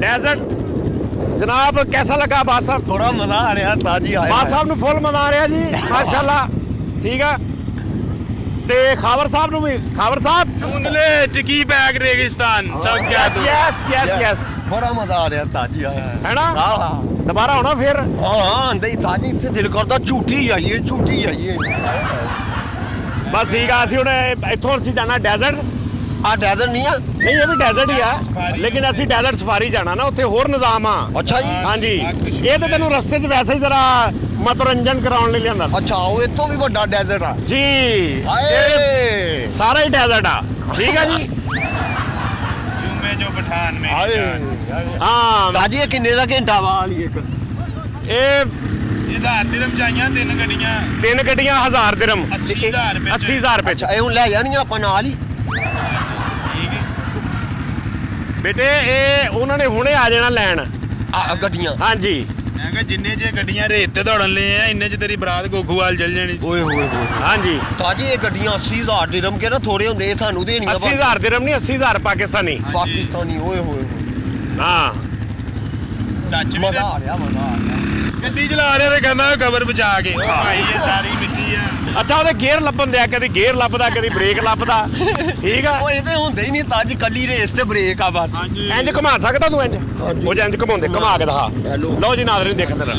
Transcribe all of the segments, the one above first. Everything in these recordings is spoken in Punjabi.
डेजर्ट जनाब कैसा लगा बाद साहब? थोड़ा मजा आ रहा ताजी आया बाद साहब ਨੂੰ ਫੁੱਲ ਮਜ਼ਾ ਆ ਰਿਹਾ ਜੀ ਮਾਸ਼ਾਅੱਲਾ ਠੀਕ ਆ ਤੇ ਖਾਵਰ ਸਾਹਿਬ ਨੂੰ ਵੀ ਖਾਵਰ ਸਾਹਿਬ ढूंढले टिकी बैग रेगिस्तान सब क्या ਯੈਸ बड़ा मजा आ रहा ताजी आया ਹੈ ਨਾ हाँ ਦੁਬਾਰਾ ਆਉਣਾ ਫਿਰ हाँ दही ताजी इतने दिल करता झूठी आइए ਬਸ ਠੀਕ ਆ ਅਸੀਂ ਹੁਣ ਇੱਥੋਂ ਅਸੀਂ ਜਾਣਾ ਡੈਜ਼ਰਟ आ डेजर्ट नहीं है ਨਹੀਂ ਇਹ ਵੀ ਡੈਜ਼ਰਟ ਹੀ ਆ ਲੇਕਿਨ ਅਸੀਂ ਡੈਜ਼ਰਟ ਸਫਾਰੀ ਜਾਣਾ ਨਾ ਉੱਥੇ ਹੋਰ ਨਿਜ਼ਾਮ ਆ अच्छा जी ਹਾਂਜੀ ਇਹ ਤਾਂ ਤੈਨੂੰ ਰਸਤੇ 'ਚ ਵੈਸੇ ਹੀ ਜ਼ਰਾ ਮਨੋਰੰਜਨ ਕਰਾਉਣ ਲਈ ਲਿਆਂਦਾ अच्छा वो इतो भी बड़ा डेजर्ट है ਜੀ हाय ਸਾਰਾ ਹੀ ਡੈਜ਼ਰਟ ਆ ਠੀਕ ਆ ਜੀ में जो पठान में हाय ਹਾਂ ताजी किन्ने दा घंटा वाली एक ਇਹ इधर दिरम जाइयां तीन गड्डियां ਤਿੰਨ ਗੱਡੀਆਂ 1000 ਦਿਰਮ 80000 रुपए 80000 ਰੁਪਏ ਚ अच्छा ये ले जानी अपन नाल ही ठीक है ਬੇਟੇ ਇਹ ਉਹਨਾਂ ਨੇ ਹੁਣੇ ਆ ਜਾਣਾ ਲੈਣ गड्डियां ਹਾਂਜੀ मैं कहा जिन्ने जे गड्डियां रेत ते दौड़न ले हैं इन्ने च तेरी बरात गोगूवाल चल जानी ओए होए होए ਹਾਂਜੀ ताजी ये गड्डियां 80000 दिरहम के ना थोड़े होंदे सानू देनियां 80000 ਦਿਰਮ ਨਹੀਂ 80000 ਪਾਕਿस्तानी पाकिस्तानी ओए होए ਹਾਂ टच भी मजा आ रहा ਗੱਡੀ ਚਲਾ ਰਿਹਾ ਤੇ ਕਹਿੰਦਾ ਕਬਰ ਬਚਾ ਕੇ ਉਹ ਭਾਈ ਇਹ ਸਾਰੀ ਮਿੱਟੀ ਆ ਅੱਛਾ ਉਹਦੇ ਗੇਅਰ ਲੱਭਣ ਦਿਆ ਕਦੀ ਗੇਅਰ ਲੱਭਦਾ ਕਦੀ ਬ੍ਰੇਕ ਲੱਭਦਾ ਠੀਕ ਆ ਉਹ ਇਹਦੇ ਹੁੰਦੇ ਹੀ ਨਹੀਂ ਤਾਜੀ ਕੱਲੀ ਰੇਸ ਤੇ ਬ੍ਰੇਕ ਆ ਬਸ ਹਾਂਜੀ ਇੰਜ ਘੁਮਾ ਸਕਦਾ ਤੂੰ ਇੰਜ ਉਹ ਜੇ ਇੰਜ ਘੁਮਾਉਂਦੇ ਘੁਮਾ ਕੇ ਦਿਖਾ ਹੈਲੋ। ਲਓ ਜੀ ਨਾਜ਼ਰੀਨ ਦੇਖਣ ਤੇ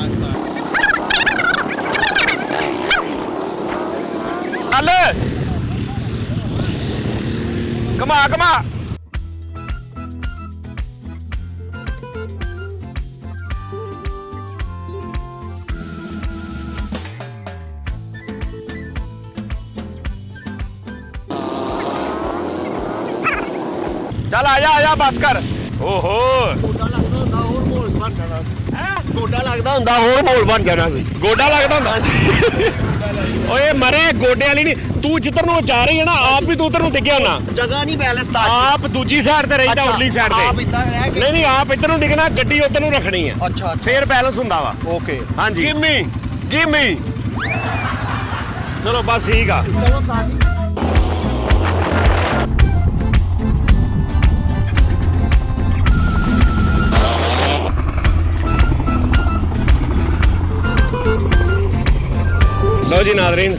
ਹਲ ਘੁਮਾ ਚੱਲ ਆ ਜਾ ਬਸ ਕਰ ਓਹੋ ਗੋਡਾ ਲੱਗਦਾ ਹੁੰਦਾ ਹੋਰ ਮੋਲ ਬਣ ਜਾਣਾ ਹੈ ਗੋਡਾ ਲੱਗਦਾ ਹੁੰਦਾ ਹੋਰ ਮੋਲ ਬਣ ਜਾਣਾ ਸੀ ਗੋਡਾ ਲੱਗਦਾ ਹੁੰਦਾ ਓਏ ਮਰੇ ਗੋਡੇ ਵਾਲੀ ਨਹੀਂ ਤੂੰ ਜਿੱਧਰ ਨੂੰ ਜਾ ਰਹੀ ਹੈ ਨਾ ਆਪ ਵੀ ਤੂੰ ਉਧਰ ਨੂੰ ਡਿੱਗਿਆ ਹੋਣਾ ਜਗ੍ਹਾ ਨਹੀਂ ਬੈਲੈਂਸ ਤਾਜੀ ਆਪ ਦੂਜੀ ਸਾਈਡ ਤੇ ਰਹਿੰਦਾ ਉਰਲੀ ਸਾਈਡ ਆਪ ਤੇ ਇਦਾਂ ਰਹਿ ਕੇ ਨਹੀਂ ਆਪ ਇੱਧਰ ਨੂੰ ਡਿੱਗਣਾ ਗੱਡੀ ਉੱਧਰ ਨੂੰ ਰੱਖਣੀ ਹੈ ਅੱਛਾ ਫੇਰ ਬੈਲੈਂਸ ਹੁੰਦਾ ਵਾ ਓਕੇ ਹਾਂਜੀ ਗਿਮੀ ਚਲੋ ਬਸ ਠੀਕ ਆ ਚਲੋ ਤਾਜੀ ਲਓ ਜੀ ਨਾਜ਼ਰੀਨ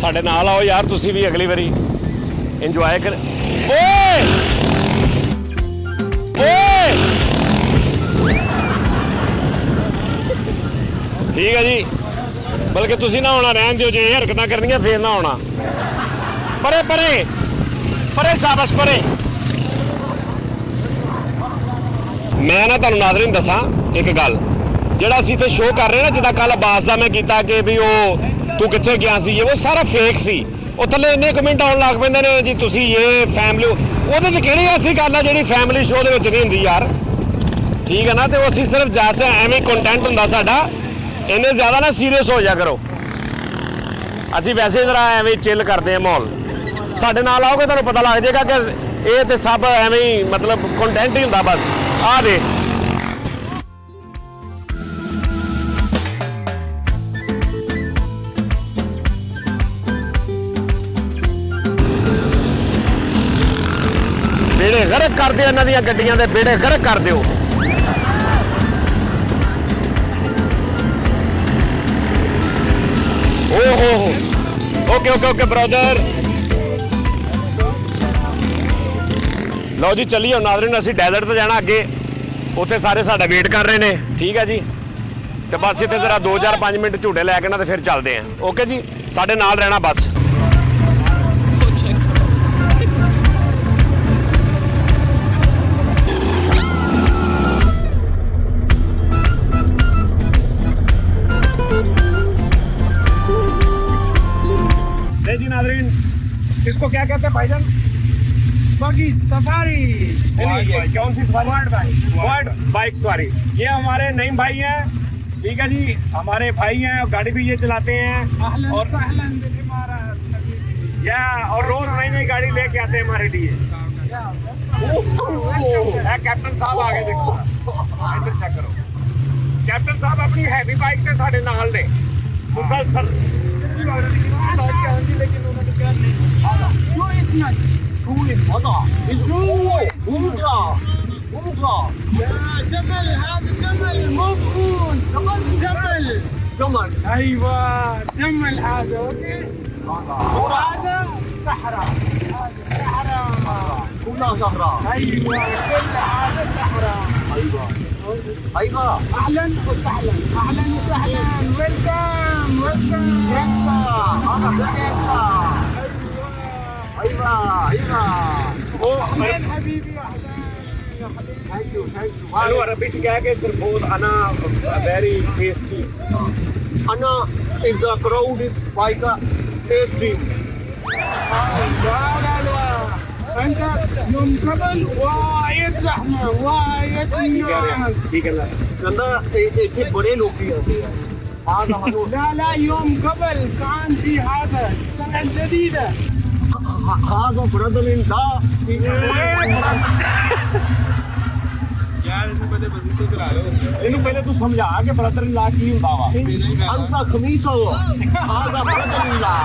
ਸਾਡੇ ਨਾਲ ਆਓ ਯਾਰ ਤੁਸੀਂ ਵੀ ਅਗਲੀ ਵਾਰੀ ਇੰਜੋਏ ਕਰ ਓਏ ਠੀਕ ਹੈ ਜੀ ਬਲਕਿ ਤੁਸੀਂ ਨਾ ਆਉਣਾ ਰਹਿਣ ਦਿਓ ਜੇ ਇਹ ਹਰਕਤਾਂ ਕਰਨੀਆਂ ਫੇਰ ਨਾ ਆਉਣਾ ਪਰੇ ਸ਼ਾਬਾਸ਼ ਪਰੇ ਮੈਂ ਨਾ ਤੁਹਾਨੂੰ ਨਾਜ਼ਰੀਨ ਦੱਸਾਂ ਇੱਕ ਗੱਲ ਜਿਹੜਾ ਅਸੀਂ ਤੇ ਸ਼ੋਅ ਕਰ ਰਹੇ ਨਾ ਜਿੱਦਾਂ ਕੱਲ ਅਬਾਸ ਦਾ ਮੈਂ ਕੀਤਾ ਕਿ ਵੀ ਉਹ ਤੂੰ ਕਿੱਥੇ ਗਿਆ ਸੀ ਉਹ ਸਾਰਾ ਫੇਕ ਸੀ ਉਹ ਥੱਲੇ ਇੰਨੇ ਕਮੈਂਟ ਆਉਣ ਲੱਗ ਪੈਂਦੇ ਨੇ ਜੀ ਤੁਸੀਂ ਇਹ ਫੈਮਿਲੀ ਉਹਦੇ 'ਚ ਕਿਹੜੀ ਐਸੀ ਗੱਲ ਆ ਜਿਹੜੀ ਫੈਮਿਲੀ ਸ਼ੋਅ ਦੇ ਵਿੱਚ ਨਹੀਂ ਹੁੰਦੀ ਯਾਰ ਠੀਕ ਹੈ ਨਾ ਤੇ ਉਹ ਅਸੀਂ ਸਿਰਫ ਜੈਸੇ ਐਵੇਂ ਕੰਟੈਂਟ ਹੁੰਦਾ ਸਾਡਾ ਇੰਨੇ ਜ਼ਿਆਦਾ ਨਾ ਸੀਰੀਅਸ ਹੋ ਜਾ ਕਰੋ ਅਸੀਂ ਵੈਸੇ ਜ਼ਰਾ ਐਵੇਂ ਚਿੱਲ ਕਰਦੇ ਆ ਮਾਹੌਲ ਸਾਡੇ ਨਾਲ ਆਓਗੇ ਤੁਹਾਨੂੰ ਪਤਾ ਲੱਗ ਜਾਏਗਾ ਕਿ ਇਹ ਤੇ ਸਭ ਐਵੇਂ ਹੀ ਮਤਲਬ ਕੰਟੈਂਟ ਹੀ ਹੁੰਦਾ ਬਸ ਆ ਦੇ ਬੇੜੇ ਗਰਕ ਕਰਦੇ ਇਹਨਾਂ ਦੀਆਂ ਗੱਡੀਆਂ ਦੇ ਬੇੜੇ ਗਰਕ ਕਰ ਦਿਓ ਓਹੋ ਓਕੇ ਬ੍ਰਦਰ ਲਓ ਜੀ ਚੱਲੀਏ ਨਾਜ਼ਰੀਨ ਅਸੀਂ ਡੈਜ਼ਰਟ ਤੇ ਜਾਣਾ ਅੱਗੇ ਉੱਥੇ ਸਾਰੇ ਸਾਡਾ ਵੇਟ ਕਰ ਰਹੇ ਨੇ ਠੀਕ ਹੈ ਜੀ ਤੇ ਬਸ ਇੱਥੇ ਜ਼ਰਾ 2-4-5 ਮਿੰਟ ਝੂਟੇ ਲੈ ਕੇ ਨਾ ਤੇ ਫਿਰ ਚੱਲਦੇ ਆਂ ਓਕੇ ਜੀ ਸਾਡੇ ਨਾਲ ਰਹਿਣਾ ਬਸ जी नाज़रीन इसको क्या कहते हैं भाईजान बगी सफारी कौन सी सवारी वर्ड बाइक सवारी ये हमारे नईम भाई हैं ठीक है जी हमारे भाई हैं गाड़ी भी ये चलाते हैं और या और रोज नई नई गाड़ी लेके आते हैं हमारे लिए कैप्टन साहब आगे देखो इधर चेक करो कैप्टन साहब अपनी हैवी बाइक से साढ़े नाल ने मुसलसल लेकिन उन्होंने क्या नहीं जो इसमें يا جمل هذا جمل موجود جمل جمل ايوه جمل هذا اوكي وهذا صحراء هذا صحراء كلها صحراء. ايوه كل هذا صحراء ايوه ايوه اهلا وسهلا اهلا وسهلا ويلكم ويلكم كيفا هذا كيفا. ايوه ايوه اهلا حبيبي اهلا يا حبيبي ثانك يو ਇਹਨੂੰ ਅਰਬੀ ਚ ਕਹਿ ਕੇ ਤਰਬੂਜ ਅਨਾ ਵੈਰੀ ਟੇਸਟੀ انا if the crowd is like a tasting. لا لا لا انت يوم قبل وايد زحمه وايد ناس ਕੀ ਕਹਿੰਦਾ ਕਹਿੰਦਾ ਇੱਥੇ ਬੜੇ ਲੋਕੀ ਆਉਂਦੇ ਆ ਸਾਨੂੰ لا لا يوم قبل كان في هذا السنه الجديده هذا brother in law ਯਾਰ ਇਹਨੂੰ ਕਦੇ ਬਦਲ ਕਰਾ ਲਓ ਇਹਨੂੰ ਪਹਿਲੇ ਤੂੰ ਸਮਝਾ ਕਿ ਬ੍ਰਦਰ ਲਾ ਕੀ ਹੁੰਦਾ ਵਾ انت خميسه هذا brother in law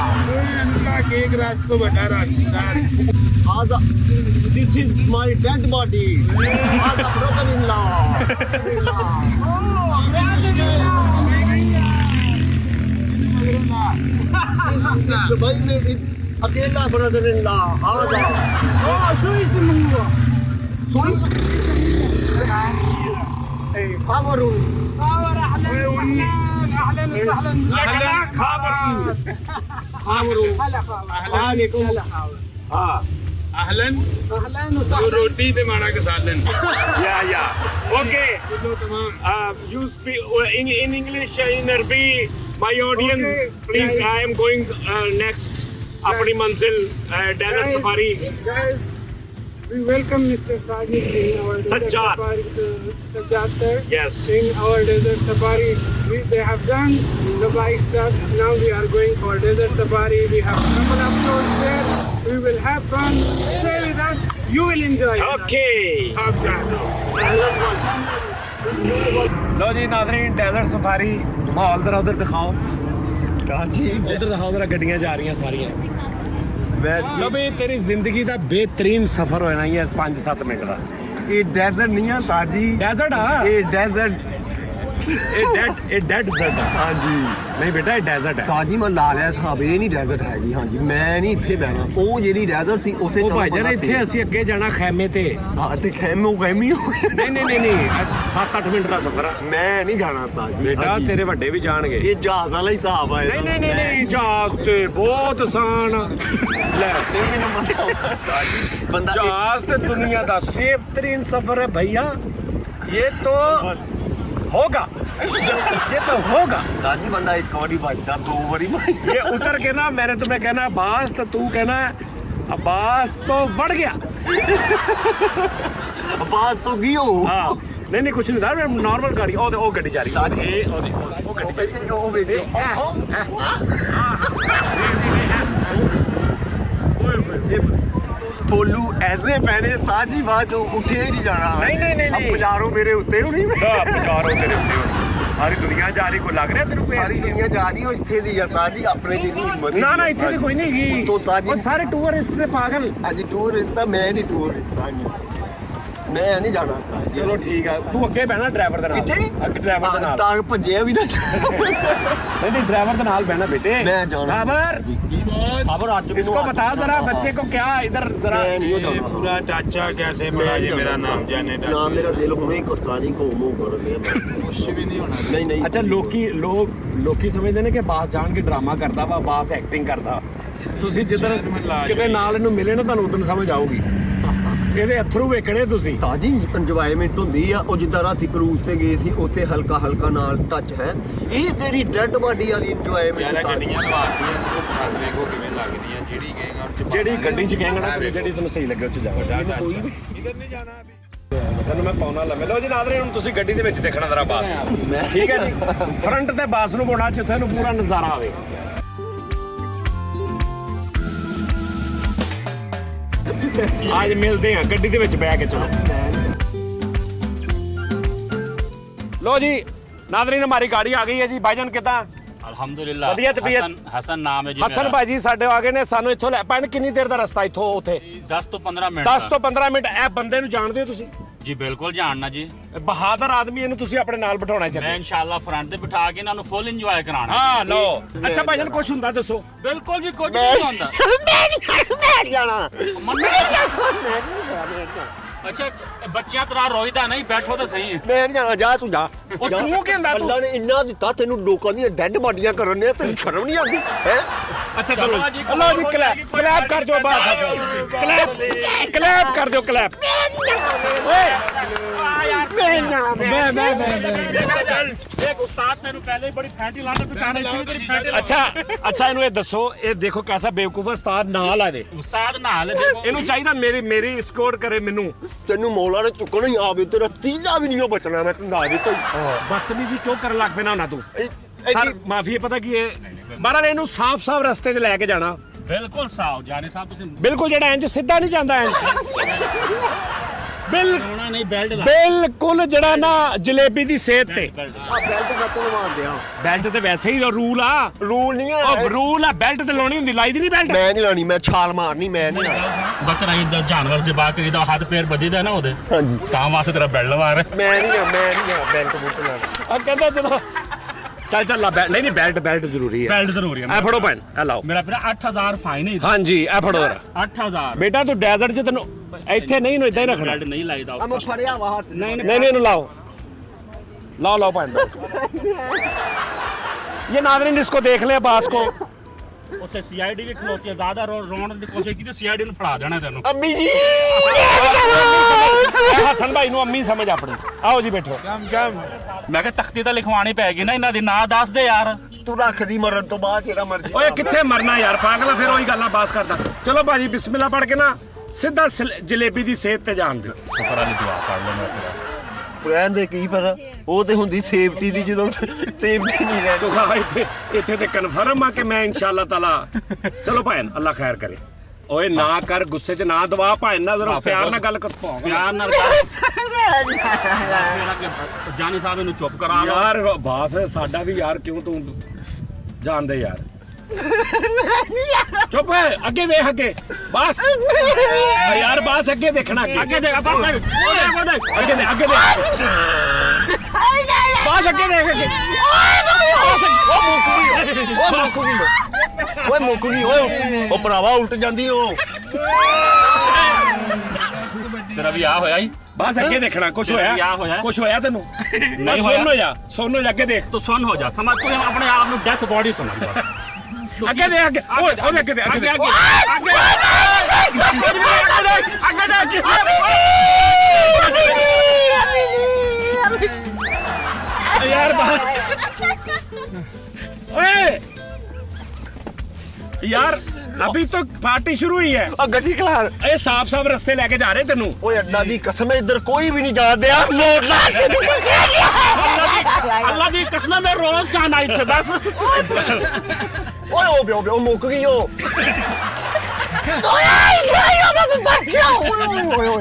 ਅੰਕਾ ਕੇਕ ਰਾਸ ਤੋਂ ਵੱਡਾ ਰਾਸ਼ਟਰ هذا this is my dead body هذا brother in law दुबई में अकेला brother in law هذا شو اسمه هو؟ سويس خبروا خاور اهلا وسهلا اهلا وسهلا هلا خاور خبروا هلا خاور عليكم هلا خاور ਹਾਂ ਅਹਲਨ اهلا وسهلا ਰੋਟੀ ਤੇ ਮਾੜਾ ਕਸਾਲਨ yeah okay ਕਿਲੋ ਤਮਾਮ you speak in English in Arabic my audience Okay, please guys. I am going next अपनी मंजिल desert safari guys we welcome Mr. Sajid in our desert Sajjad. safari Sajjad sir yes in our desert safari they have done the bike stops now we are going for desert safari we have a couple of shows there we will have fun stay with us you will enjoy it. okay लो जी नाज़रीन डेजर्ट सफारी माहौल जरा उधर दिखाओ काजी उधर दिखाओ जरा गड्डियां जा रही हैं सारियां मैं लो भाई तेरी जिंदगी का बेहतरीन सफर होना ये 5-7 मिनट का ये डेजर्ट नहीं है ताजी डेजर्ट हाँ ये डेजर्ट ਇਹ ਡੈਡ ਡੈਜ਼ਰਟ ਹਾਂਜੀ ਨਹੀਂ ਬੇਟਾ ਇਹ ਡੈਜ਼ਰਟ ਹੈ ਤਾਜੀ ਮੈਂ ਲਾ ਲਿਆ ਸਾਬ ਇਹ ਨਹੀਂ ਡੈਜ਼ਰਟ ਹੈਗੀ ਹਾਂਜੀ ਮੈਂ ਨਹੀਂ ਇੱਥੇ ਬਹਿਣਾ ਉਹ ਜਿਹੜੀ ਡੈਜ਼ਰਟ ਸੀ ਉੱਥੇ ਉਹ ਭਾਈ ਜਾਨ ਇੱਥੇ ਅਸੀਂ ਅੱਗੇ ਜਾਣਾ ਖੈਮੇ ਤੇ ਹਾਂ ਤੇ ਖੈਮੀ ਨਹੀਂ 7-8 ਮਿੰਟ ਦਾ ਸਫ਼ਰ ਆ ਮੈਂ ਨਹੀਂ ਜਾਣਾ ਤਾਜੀ ਬੇਟਾ ਤੇਰੇ ਵੱਡੇ ਵੀ ਜਾਣਗੇ ਇਹ ਜਹਾਜ਼ ਵਾਲਾ ਹੀ ਹਿਸਾਬ ਆ ਨਹੀਂ ਜਹਾਜ਼ ਤੇ ਬਹੁਤ ਆਸਾਨ ਲੈ ਮੈਨੂੰ ਮਤਲਬ ਬੰਦਾ जहाज ਤੇ ਦੁਨੀਆ ਦਾ ਸੇਫ ਤਰੀਨ ਸਫ਼ਰ ਹੈ ਭਈਆ ये तो होगा ये तो होगा ਤਾਜੀ ਬੰਦਾ ਇੱਕ ਵਾਰੀ ਵੱਜਦਾ ਦੋ ਵਾਰੀ ਵੱਜਦਾ ये उतर के ना मैंने तुम्हें कहना अब्बास तो तू कहना अब्बास तो बढ़ गया ਬਾਤ ਤੋਂ ਕੀ ਹੋ हाँ नहीं कुछ नहीं था नॉर्मल गाड़ी ओ गड्डी जा रही है ओ गड्डी ਉਹ ਵੇਖੋ ਟੋਲੂ ਐਸੇ ਪੈਣੇ ਸਾਜੀ ਬਾਅਦ ਚੋਂ ਉੱਠੇ ਹੀ ਨਹੀਂ ਜਾਣਾ ਨਹੀਂ। ਪਜਾਰੋ ਮੇਰੇ ਉੱਤੇ ਹੋਣੀ बेचारो तेरे उत्ते सारी दुनिया जा रही को लग रहा तेरे को ਸਾਰੀ ਦੁਨੀਆ ਜਾ ਰਹੀ ਉਹ ਇੱਥੇ ਦੀ ਆ ਤਾਜੀ ਆਪਣੇ ਦੀ ਨਹੀਂ ਹਿੰਮਤ ना ਇੱਥੇ ਦੀ ਕੋਈ ਨਹੀਂ ਹੈਗੀ ਤੋਂ ਤਾਜੀ ਉਹ ਸਾਰੇ ਟੂਰਿਸਟ ਨੇ ਪਾਗਲ ਅੱਜ ਟੂਰਿਸਟ ਤਾਂ ਮੈਂ ਨਹੀਂ ਟੂਰਿਸਟ ਹਾਂਜੀ ਮੈਂ ਨਹੀਂ ਜਾਣਾ ਚਲੋ ਠੀਕ ਆ ਤੂੰ ਅੱਗੇ ਬਹਿਣਾ ਡਰਾਈਵਰ ਦੇ ਨਾਲ ਕਿੱਥੇ ਅੱਗੇ ਡਰਾਈਵਰ ਦੇ ਨਾਲ ਤਾਂ ਭੱਜਿਆ ਵੀ ਨਾ नहीं ड्राइवर के नाल बहना बेटे मैं जाना। खबर ਖਬਰ ਅੱਜ इसको बता जरा बच्चे को क्या इधर जरा मैं नहीं ये जाना पूरा चाचा कैसे बड़ा जी मेरा नाम जाने ਨਾ ਮੇਰਾ ਦਿਲ ਹੁਣੇ ਹੀ ਕੁਸਤਾਨੀ ਘੁੰਮੋ ਕਰ ਗਿਆ कुछ भी नहीं होना ਨਹੀਂ ਨਹੀਂ ਅੱਛਾ ਲੋਕੀ ਸਮਝਦੇ ਨੇ ਕਿ ਬਾਸ ਜਾਣ ਕੇ ਡਰਾਮਾ ਕਰਦਾ ਵਾ ਬਾਸ ਐਕਟਿੰਗ ਕਰਦਾ ਤੁਸੀਂ ਜਿੱਦਣ ਕਿਤੇ ਨਾਲ ਇਹਨੂੰ ਮਿਲੇ ਨਾ ਤੁਹਾਨੂੰ ਉਦੋਂ ਸਮਝ ਆਊਗੀ ਇਹਦੇ ਅਥਰੂ ਵੇਖਣੇ ਤੁਸੀਂ ਤਾਜੀ ਇੰਜੋਇਮੈਂਟ ਹੁੰਦੀ ਆ ਉਹ ਜਿੱਦਾਂ ਰਾਤੀ ਕਰੂਜ਼ ਤੇ ਗਏ ਸੀ ਉੱਥੇ ਹਲਕਾ ਨਾਲ ਟੱਚ ਹੈ ਇਹ ਤੇਰੀ ਡੈਡ ਬਾਡੀ ਵਾਲੀ ਇੰਜੋਇਮੈਂਟ ਯਾਰ ਗੱਡੀਆਂ ਲਵਾਤੀਆਂ ਤੂੰ ਖਾਸ ਵੇਖੋ ਕਿਵੇਂ ਲੱਗਦੀਆਂ ਜਿਹੜੀ ਕਹੇਗਾ ਉਹ ਚ ਜਿਹੜੀ ਗੱਡੀ 'ਚ ਕਹੇਂਗਾ ਨਾ ਜਿਹੜੀ ਤੁਹਾਨੂੰ ਸਹੀ ਲੱਗੇ ਉਹ 'ਚ ਜਾਓ ਇਧਰ ਨਹੀਂ ਜਾਣਾ ਅਭੀ ਤੁਹਾਨੂੰ ਮੈਂ ਪਾਉਣਾ ਲੰਮੇ ਲਓ ਜੀ ਨਾਜ਼ਰੀਨ ਹੁਣ ਤੁਸੀਂ ਗੱਡੀ ਦੇ ਵਿੱਚ ਦੇਖਣਾ ਜ਼ਰਾ ਬਾਸ ਮੈਂ ਠੀਕ ਹੈ ਜੀ ਫਰੰਟ ਤੇ ਬਾਸ ਨੂੰ ਪਾਉਣਾ ਜਿੱਥੇ ਨੂੰ ਪੂਰਾ ਨਜ਼ਾਰਾ ਆਵੇ आज मिलते हैं गड्डी ਦੇ ਵਿੱਚ ਬੈ ਕੇ ਚਲੋ लो जी नाज़रीन हमारी गाड़ी आ गई है जी भाईजान कितना ਅਲਹਮਦੁਲਿਲਾ ਵਧੀਆ ਤਬੀਅਤ। ਹਸਨ ਨਾਮ ਹੈ ਜੀ ਹਸਨ ਮੇਰਾ। ਭਾਜੀ ਸਾਡੇ ਆ ਗਏ ਨੇ ਸਾਨੂੰ ਇੱਥੋਂ ਲੈ ਪੈਣ ਕਿੰਨੀ ਦੇਰ ਦਾ ਰਸਤਾ ਇੱਥੋਂ ਉੱਥੇ 10 ਤੋਂ 15 ਮਿੰਟ 10 ਤੋਂ 15 ਮਿੰਟ ਇਹ ਬੰਦੇ ਨੂੰ ਜਾਣਦੇ ਹੋ ਤੁਸੀਂ ਜੀ ਬਿਲਕੁਲ ਜਾਣਨਾ ਜੀ। ਬਹਾਦਰ ਆਦਮੀ ਇਹਨੂੰ ਤੁਸੀਂ ਆਪਣੇ ਨਾਲ ਬਿਠਾਉਣਾ ਮੈਂ ਚਾਹੀਦਾ। ਇਨਸ਼ਾਅੱਲਾ ਫਰੰਟ ਤੇ ਬਿਠਾ ਕੇ ਇਹਨਾਂ ਨੂੰ ਫੁੱਲ ਇੰਜੋਏ ਕਰਾਉਣਾ। ਹਾਂ ਲਓ। ਅੱਛਾ ਭਾਈਜਾਨ ਕੁਛ ਹੁੰਦਾ ਦੱਸੋ। ਬਿਲਕੁਲ ਜੀ ਕੁਝ ਨਹੀਂ ਹੁੰਦਾ। ਮੈਂ ਨਹੀਂ ਜਾਣਾ। ਅੱਛਾ ਬੱਚਿਆਂ ਤਰ੍ਹਾਂ ਰੋਈਦਾ ਨਹੀਂ, ਬੈਠੋ ਤਾਂ ਸਹੀ। ਮੈਂ ਨਹੀਂ ਜਾਣਾ, ਜਾ ਤੂੰ ਜਾ। ਉਹ ਤੂੰ ਕੀ ਹੁੰਦਾ ਤੂੰ? ਅੱਲਾ ਨੇ ਇੰਨਾ ਦਿੱਤਾ ਤੈਨੂੰ, ਲੋਕਾਂ ਦੀਆਂ ਡੈੱਡ ਬਾਡੀਆਂ ਕਰਨ ਨੇ, ਤੈਨੂੰ ਸ਼ਰਮ ਨਹੀਂ ਆਉਂਦੀ ਹੈ? ਅੱਛਾ ਚਲੋ ਚਲੋ ਜੀ, ਅੱਲਾ ਜੀ ਕਲੈਪ ਕਰ ਦਿਓ ਬਾਹਰ। ਕਲੈਪ ਕਰ ਦਿਓ ਕਲੈਪ। ਇੱਕ ਉਸਤਾਦ ਤੈਨੂੰ ਪਹਿਲੇ ਹੀ ਬੜੀ ਫੈਂਟੀ ਲਾਉਂਦਾ, ਤੂੰ ਕਹਿੰਦਾ ਇੱਥੇ ਵੀ ਤੇਰੀ ਫੈਂਟੀ ਲਾ। ਅੱਛਾ ਇਹਨੂੰ ਇਹ ਦੱਸੋ, ਇਹ ਦੇਖੋ ਕੈਸਾ ਬੇਵਕੂਫ ਉਸਤਾਦ ਨਾਲ ਆ ਦੇ। ਉਸਤਾਦ ਨਾਲ ਦੇਖੋ ਇਹਨੂੰ ਚਾਹੀਦਾ ਮੇਰੀ ਸਕੋਰ ਕਰੇ ਮੈਨੂੰ। ਤੈਨੂੰ ਮੌਲਾ ਨੇ ਚੁੱਕਣਾ ਹੀ ਆਵੇ, ਤੇਰਾ ਤੀਜਾ ਵੀ ਨਹੀਂ ਬਚਣਾ, ਮੈਂ ਤੈਨੂੰ ਦੱਸ ਦਿੱਤਾ ਹੀ। ਬਦਤਮੀਜ਼ੀ ਕਿਉਂ ਕਰਨ ਲੱਗ ਪੈਣਾ ਉਹਨਾਂ ਤੂੰ? ਇਹ- ਸਰ ਮਾਫੀ ਹੈ, ਪਤਾ ਕੀ ਹੈ ਬਾਹਰ ਇਹਨੂੰ ਸਾਫ਼ ਰਸਤੇ 'ਚ ਲੈ ਕੇ ਜਾਣਾ। ਬਿਲਕੁਲ ਸਾਫ ਜਾਨੇ ਸਾਹਿਬ ਤੁਸੀਂ ਬਿਲਕੁਲ ਜਿਹੜਾ ਇੰਜ ਸਿੱਧਾ ਨਹੀਂ ਜਾਂਦਾ ਇੰਜ। ਹੋਣਾ ਨਹੀਂ, ਬੈਲਟ ਲਾ। ਬਿਲਕੁਲ ਜਿਹੜਾ ਨਾ ਜਲੇਬੀ ਦੀ ਸੇਧ ਤੇ। ਬੈਲਟ। ਆ ਬੈਲਟ ਖਤਮ ਲਵਾਉਂਦੇ ਆ। ਬੈਲਟ ਤੇ ਵੈਸੇ ਹੀ ਰੂਲ ਆ। ਰੂਲ ਨਹੀਂ ਉਹ ਹੈ। ਰੂਲ ਆ, ਬੈਲਟ ਤੇ ਲਾਉਣੀ ਹੁੰਦੀ, ਲਾਈ ਦੀ ਨਹੀਂ ਬੈਲਟ। ਮੈਂ ਨਹੀਂ ਲਾਣੀ, ਮੈਂ ਛਾਲ ਮਾਰਨੀ, ਮੈਂ ਨਹੀਂ ਲਾਣੀ। ਬੱਕਰਾ ਦਾ ਜਾਨਵਰ ਸੇ ਬਾਤ ਕਰੀਦਾ, ਹੱਥ ਪੈਰ ਬੱਜੀਦਾ ਨਾ ਉਹਦੇ, ਹਾਂਜੀ ਤਾਂ ਵਾਸਤੇ ਤੇਰਾ ਬੈਲਟ ਲਵਾ ਰਿਹਾ। ਮੈਂ ਨਹੀਂ ਬੈਲਟ ਬੁਲਟ ਲਾਣਾ। ਆ ਕਹਿੰਦਾ ਜਦੋਂ ਚੱਲ ਲਾ ਬੈਲਟ। ਨਹੀਂ ਬੈਲਟ ਜ਼ਰੂਰੀ ਹੈ। ਬੈਲਟ ਜ਼ਰੂਰੀ ਹੈ। ਐ ਫੜੋ ਭੈਣ, ਐ ਲਾਓ। ਮੇਰਾ ਵੀਰਾ 8000 ਫਾਈਨ ਹੈ। ਹਾਂਜੀ ਐ ਫੜੋ ਜਰਾ। 8000 ਬੇਟਾ ਤੂੰ ਡੈਜ਼ਰਟ 'ਚ ਤੈਨੂੰ ਇੱਥੇ ਨਹੀਂ, ਇਹਨੂੰ ਇਦਾਂ ਹੀ ਰੱਖਣਾ। ਬੈਲਟ ਨਹੀਂ ਲਾਈਦਾ। ਆ ਮੈਂ ਫੜਿਆ ਵਾ ਹੱਥ। ਨਹੀਂ नहीं ਇਹਨੂੰ ਲਾਓ ਲਾਓ ਭੈਣ। ये नाज़रीन इसको देख ले अब्बास को। ਉੱਥੇ ਸੀਆਈਡੀ ਵੀ ਖਲੋਤੀ ਹੈ, ਜ਼ਿਆਦਾ ਰੋਣ ਦੀ ਕੋਸ਼ਿਸ਼ ਕੀਤੀ, ਸੀਆਈਡੀ ਨੂੰ ਫੜਾ ਦੇਣਾ ਤੈਨੂੰ। ਅੰਮੀ ਜੀ हसन भाई ਨੂੰ ਅੰਮੀ ਸਮਝ ਆਪਣੀ। ਆਓ ਜੀ ਬੈਠੋ। ਮੈਂ ਕਿਹਾ ਤਖਤੀ ਤਾਂ ਲਿਖਵਾਣੀ ਪੈਗੀ ਨਾ, ਇਹਨਾਂ ਦੀ ਨਾਂ ਦੱਸ ਦੇ ਯਾਰ। ਤੂੰ ਰੱਖਦੀ ਮਰਨ ਤੋਂ ਬਾਅਦ ਜਿਹੜਾ ਮਰਜ਼ੀ। ਓਏ ਕਿੱਥੇ ਮਰਨਾ ਯਾਰ ਪਾਗਲਾ, ਫਿਰ ਉਹੀ ਗੱਲਾਂ ਬਾਸ ਕਰਦਾ। ਚਲੋ ਭਾਜੀ ਬਿਸਮਿਲ੍ਲਾ ਪੜ ਕੇ ਨਾ ਸਿੱਧਾ ਜਲੇਬੀ ਦੀ ਸੇਧ ਤੇ ਜਾਣ ਦਿਓ। ਸਫਰ ਵਾਲੀ ਦੁਆ ਪੜ ਲਓ ਮੇਰਾ। ਰਹਿਣ ਦੇ ਕੀ ਪਰ ਉਹ ਤੇ ਹੁੰਦੀ ਸੇਫਟੀ ਦੀ, ਜਦੋਂ ਸੇਫਟੀ ਨਹੀਂ ਰਹਿੰਦੀ। ਤੂੰ ਕਹਾ ਇੱਥੇ ਤੇ ਕਨਫਰਮ ਆ ਕਿ ਮੈਂ ਇਨਸ਼ਾਅੱਲਾ ਤਾਲਾ। ਚਲੋ ਭੈਣ ਅੱਲਾ ਖੈਰ ਕਰੇ। ਓਏ ਨਾ ਕਰ ਗੁੱਸੇ 'ਚ ਨਾ ਦਵਾ ਭੈਣ ਨਾਲ, ਜ਼ਰਾ ਪਿਆਰ ਨਾਲ ਗੱਲ ਕਰ। ਪਿਆਰ ਨਾਲ ਜਾਨੀ ਸਾਹਿਬ ਨੂੰ ਚੁੱਪ ਕਰਾ ਲਓ ਯਾਰ ਬਾਸ ਸਾਡਾ ਵੀ ਯਾਰ, ਕਿਉਂ ਤੂੰ ਜਾਣਦੇ ਯਾਰ। ਚੁੱਪ ਅੱਗੇ ਵੇਖ ਅੱਗੇ ਬਸ ਯਾਰ, ਬਸ ਅੱਗੇ ਦੇਖਣਾ। ਅੱਗੇ ਦੇਖ ਅੱਗੇ ਦੇਖ ਅੱਗੇ ਦੇਖ ਬਸ ਅੱਗੇ ਦੇਖ ਅੱਗੇ। ਓਏ ਮੁੱਕ ਗਈ ਓਏ, ਉਹ ਭਰਾਵਾ ਉਲਟ ਜਾਂਦੀ ਉਹ। ਤੇਰਾ ਵੀ ਆ ਹੋਇਆ ਹੀ। ਬਸ ਅੱਗੇ ਦੇਖਣਾ। ਕੁਛ ਹੋਇਆ ਤੈਨੂੰ? ਨਹੀਂ ਸੁਣ ਹੋ ਜਾ ਅੱਗੇ ਦੇਖ। ਤੂੰ ਸੁਣ ਹੋ ਜਾ, ਸਮਝ ਤੂੰ ਆਪਣੇ ਆਪ ਨੂੰ ਡੈਥ ਬੋਡੀ ਸਮਝ ਬਸ। ਅੱਗੇ ਦੇਖ ਅੱਗੇ। ਉਹਦੇ ਅੱਗੇ ਦੇਖ ਅੱਗੇ यार ओए यार अभी तो पार्टी शुरू हुई है। ਗੱਡੀ ਖਲਾਰ। ये साफ रास्ते लेके जा रहे तेनू। ਓਏ ਅੱਲਾ ਦੀ ਕਸਮ, ਇੱਧਰ ਕੋਈ ਵੀ ਨਹੀਂ ਜਾਣਦੇ ਆ। ਮੋੜ ਲਾ ਅੱਲਾ ਦੀ ਕਸਮ, ਮੈਂ ਰੋਜ਼ ਜਾਣਾ ਇੱਥੇ ਬਸ। ਓਏ ਉਹ ਮੁੱਕ ਗਈ ਉਹ।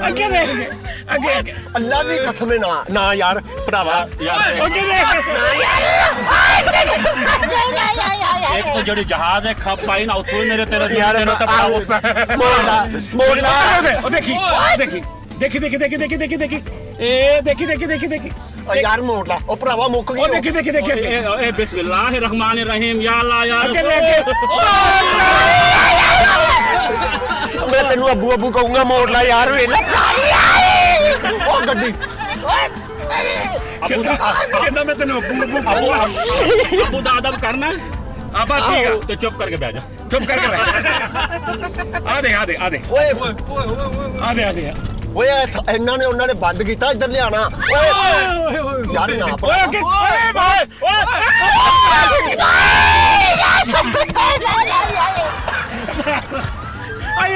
ਅੱਗੇ ਦੇਖ ਅੱਗੇ ਅੱਲਾ ਦੀ ਕਸਮ ਨਾ ਯਾਰ ਭਰਾਵਾ। ਅੱਗੇ ਦੇਖ। ਇੱਕ ਤਾਂ ਜਿਹੜੀ ਜਹਾਜ਼ ਹੈ ਖੱਪ ਪਾਈ ਨਾ, ਉੱਥੋਂ ਹੀ ਮੇਰੇ ਤੇਰੇ ਯਾਰ ਤਾਂ ਬੜਾ ਗੁੱਸਾ। ਮੋੜ ਲਾ। ਉਹ ਦੇਖੀ ਇਹ ਦੇਖੀ ਯਾਰ ਮੋੜ ਲਾ ਉਹ ਭਰਾਵਾ, ਮੁੱਕ ਗਈ ਉਹ ਉਹ। ਦੇਖੀ ए बिस्मिल्लाहिर रहमानिर रहीम या अल्लाह या ਅੱਗੇ रसूल। ਮੈਂ ਤੈਨੂੰ ਅੱਬੂ ਕਹੂੰਗਾ, ਮੋੜ ਲਾ ਯਾਰ। ਵੇਲਾ ਉਹ ਗੱਡੀ। ਕਹਿੰਦਾ ਮੈਂ ਤੈਨੂੰ अबू दा अदब करना है, ਆਬਾ ਠੀਕ ਆ। तो चुप करके बैठ जा। ਚੁੱਪ ਕਰਕੇ ਬੈਠ। ਆ ਦੇ ਓਏ ਓਏ ਇਹਨਾਂ ਨੇ ਉਹਨਾਂ ਨੇ ਬੰਦ ਕੀਤਾ, ਇੱਧਰ ਲਿਆਣਾ। ਓਏ ਯਾਰ ਨਾ ਓਏ ਅੱਗੇ ਓਏ ਬਸ ਆਏ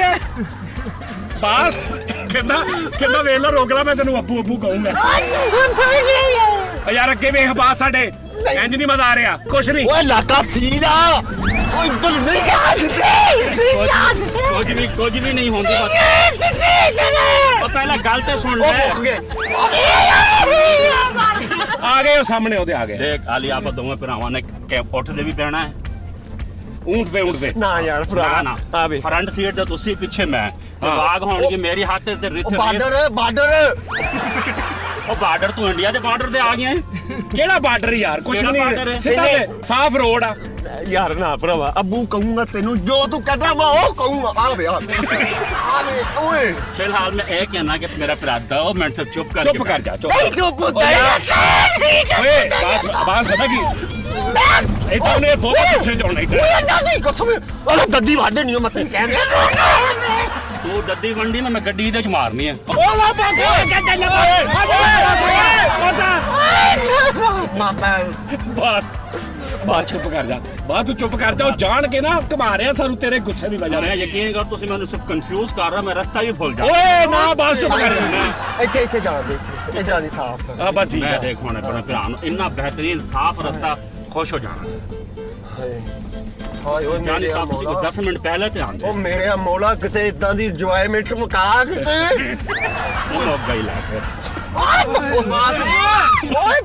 ਬਸ ਕਹਿੰਦਾ ਵੇਲਾ ਰੋਕ ਲਾ, ਮੈਂ ਤੈਨੂੰ ਅੱਬੂ ਕਹੂੰਗਾ। ਯਾਰ ਅੱਗੇ ਵੇਖ ਬਾਸ ਸਾਡੇ ਇੰਜ ਨਹੀਂ ਮਜ਼ਾ ਆ ਰਿਹਾ ਕੁਛ ਨਹੀਂ। ਓਏ ਲਾਕਾ ਸੀਦਾ ਉਹ ਇੱਧਰ ਨਹੀਂ कुछ भी नहीं होती बस। और पहले गल ते सुन ले। ਆ ਗਏ ਉਹ ਸਾਹਮਣੇ ਉਹਦੇ ਆ ਗਏ। देख अली आप दोवें भरावां ने ਉੱਠਦੇ ਵੀ ਪੈਣਾ ਹੈ। ਊਂਟ ਤੇ ਨਾ ਯਾਰ ਭਰਾ ਨਾ ਆ ਵੇ ਫਰੰਟ ਸੀਟ ਤੇ ਤੁਸੀਂ ਪਿੱਛੇ ਮੈਂ। ਬਾਗ ਹੋਣਗੇ ਮੇਰੀ ਹੱਥ ਤੇ ਰਿੱਥੇ ਬਾਰਡਰ ਉਹ ਬਾਰਡਰ ਤੋਂ ਇੰਡੀਆ ਦੇ ਬਾਰਡਰ ਤੇ ਆ ਗਿਆ ਕਿਹੜਾ ਬਾਰਡਰ ਯਾਰ ਕੁਛ ਕਿਹੜਾ border ਨਹੀਂ ਹੈ? ਸਿੱਧਾ ਤੇ ਸਾਫ਼ ਰੋਡ ਆ ਯਾਰ ਨਾ ਭਰਾਵਾ ਅੱਬੂ ਕਹੂੰਗਾ ਤੈਨੂੰ ਜੋ ਤੂੰ ਕਹਿੰਦਾ ਮੈਂ ਉਹ ਕਹੂੰਗਾ ਆ ਵੇ ਓਏ ਫਿਲਹਾਲ ਮੈਂ ਇਹ ਕਹਿਣਾ ਕਿ ਮੇਰਾ ਭਰਾ 2 ਮਿੰਟ ਸੇ ਚੁੱਪ ਕਰਕੇ ਚੁੱਪ ਕਰ ਜਾ ਚੁੱਪ ਓਏ ਚੁੱਪ ਓਏ ਬਾਸ ਪਤਾ ਕੀ ਇਹ ਤਾਂ ਉਹਨੇ ਬਹੁਤ ਗੁੱਸੇ ਚ ਆਉਣਾ ਇੱਧਰ ਨਹੀਂ ਕਸਮ ਉਹ ਦੱਦੀ ਵਾਦੇ ਨਹੀਂ ਮੈਂ ਤੈਨੂੰ ਕਹਿੰਦਾ ਤੂੰ ਦੱਦੀ ਵੰਡੀ ਨਾ ਮੈਂ ਗੱਡੀ ਇਹਦੇ ਚ ਮਾਰਨੀ ਹੈ ਓ ਵਾਪਾ ਚੱਲ ਮਾਮਾ ਬਸ ਬਾਤ ਚੁੱਪ ਕਰ ਜਾ ਬਾਤ ਤੂੰ ਚੁੱਪ ਕਰ ਜਾ ਉਹ ਜਾਣ ਕੇ ਨਾ ਘਮਾ ਰਿਹਾ ਸਾਨੂੰ ਤੇਰੇ ਗੁੱਸੇ ਦੀ ਵਜ੍ਹਾ ਮੈਂ ਨਾਲ ਯਕੀਨ ਕਰ ਤੁਸੀਂ ਮੈਨੂੰ ਸਿਰਫ ਕੰਫਿਊਜ਼ ਕਰ ਰਹਾ ਮੈਂ ਰਸਤਾ ਵੀ ਭੁੱਲ ਜਾ ਓਏ ਨਾ ਬਾਤ ਚੁੱਪ ਕਰ ਜਾ ਇੱਥੇ ਜਾਣ ਦੇ ਇਦਾਂ ਦੀ ਸਾਫ ਆ ਬਸ ਠੀਕ ਮੈਂ ਆ ਦੇਖ ਹੁਣ ਆਪਣੇ ਭਰਾ ਨੂੰ ਇੰਨਾ ਬਿਹਤਰੀਨ ਸਾਫ਼ ਰਸਤਾ ਖੁਸ਼ ਹੋ ਜਾਣਾ ਹਾਏ ਓਏ ਜਾਨੀ ਮੇਰੇ ਸਾਹਿਬ ਤੁਸੀਂ ਮੌਲਾ 10 ਮਿੰਟ ਪਹਿਲੇ ਤੇ ਆਂਦੇ ਉਹ ਮੇਰੇ ਮੌਲਾ ਕਿਤੇ ਇਦਾਂ ਦੀ ਇੰਜੋਇਮੈਂਟ ਮੁਕਾ ਕਿਤੇ ਉਹ ਲੋਕ ਗਈ ਲੈ ਫਿਰ ਓਏ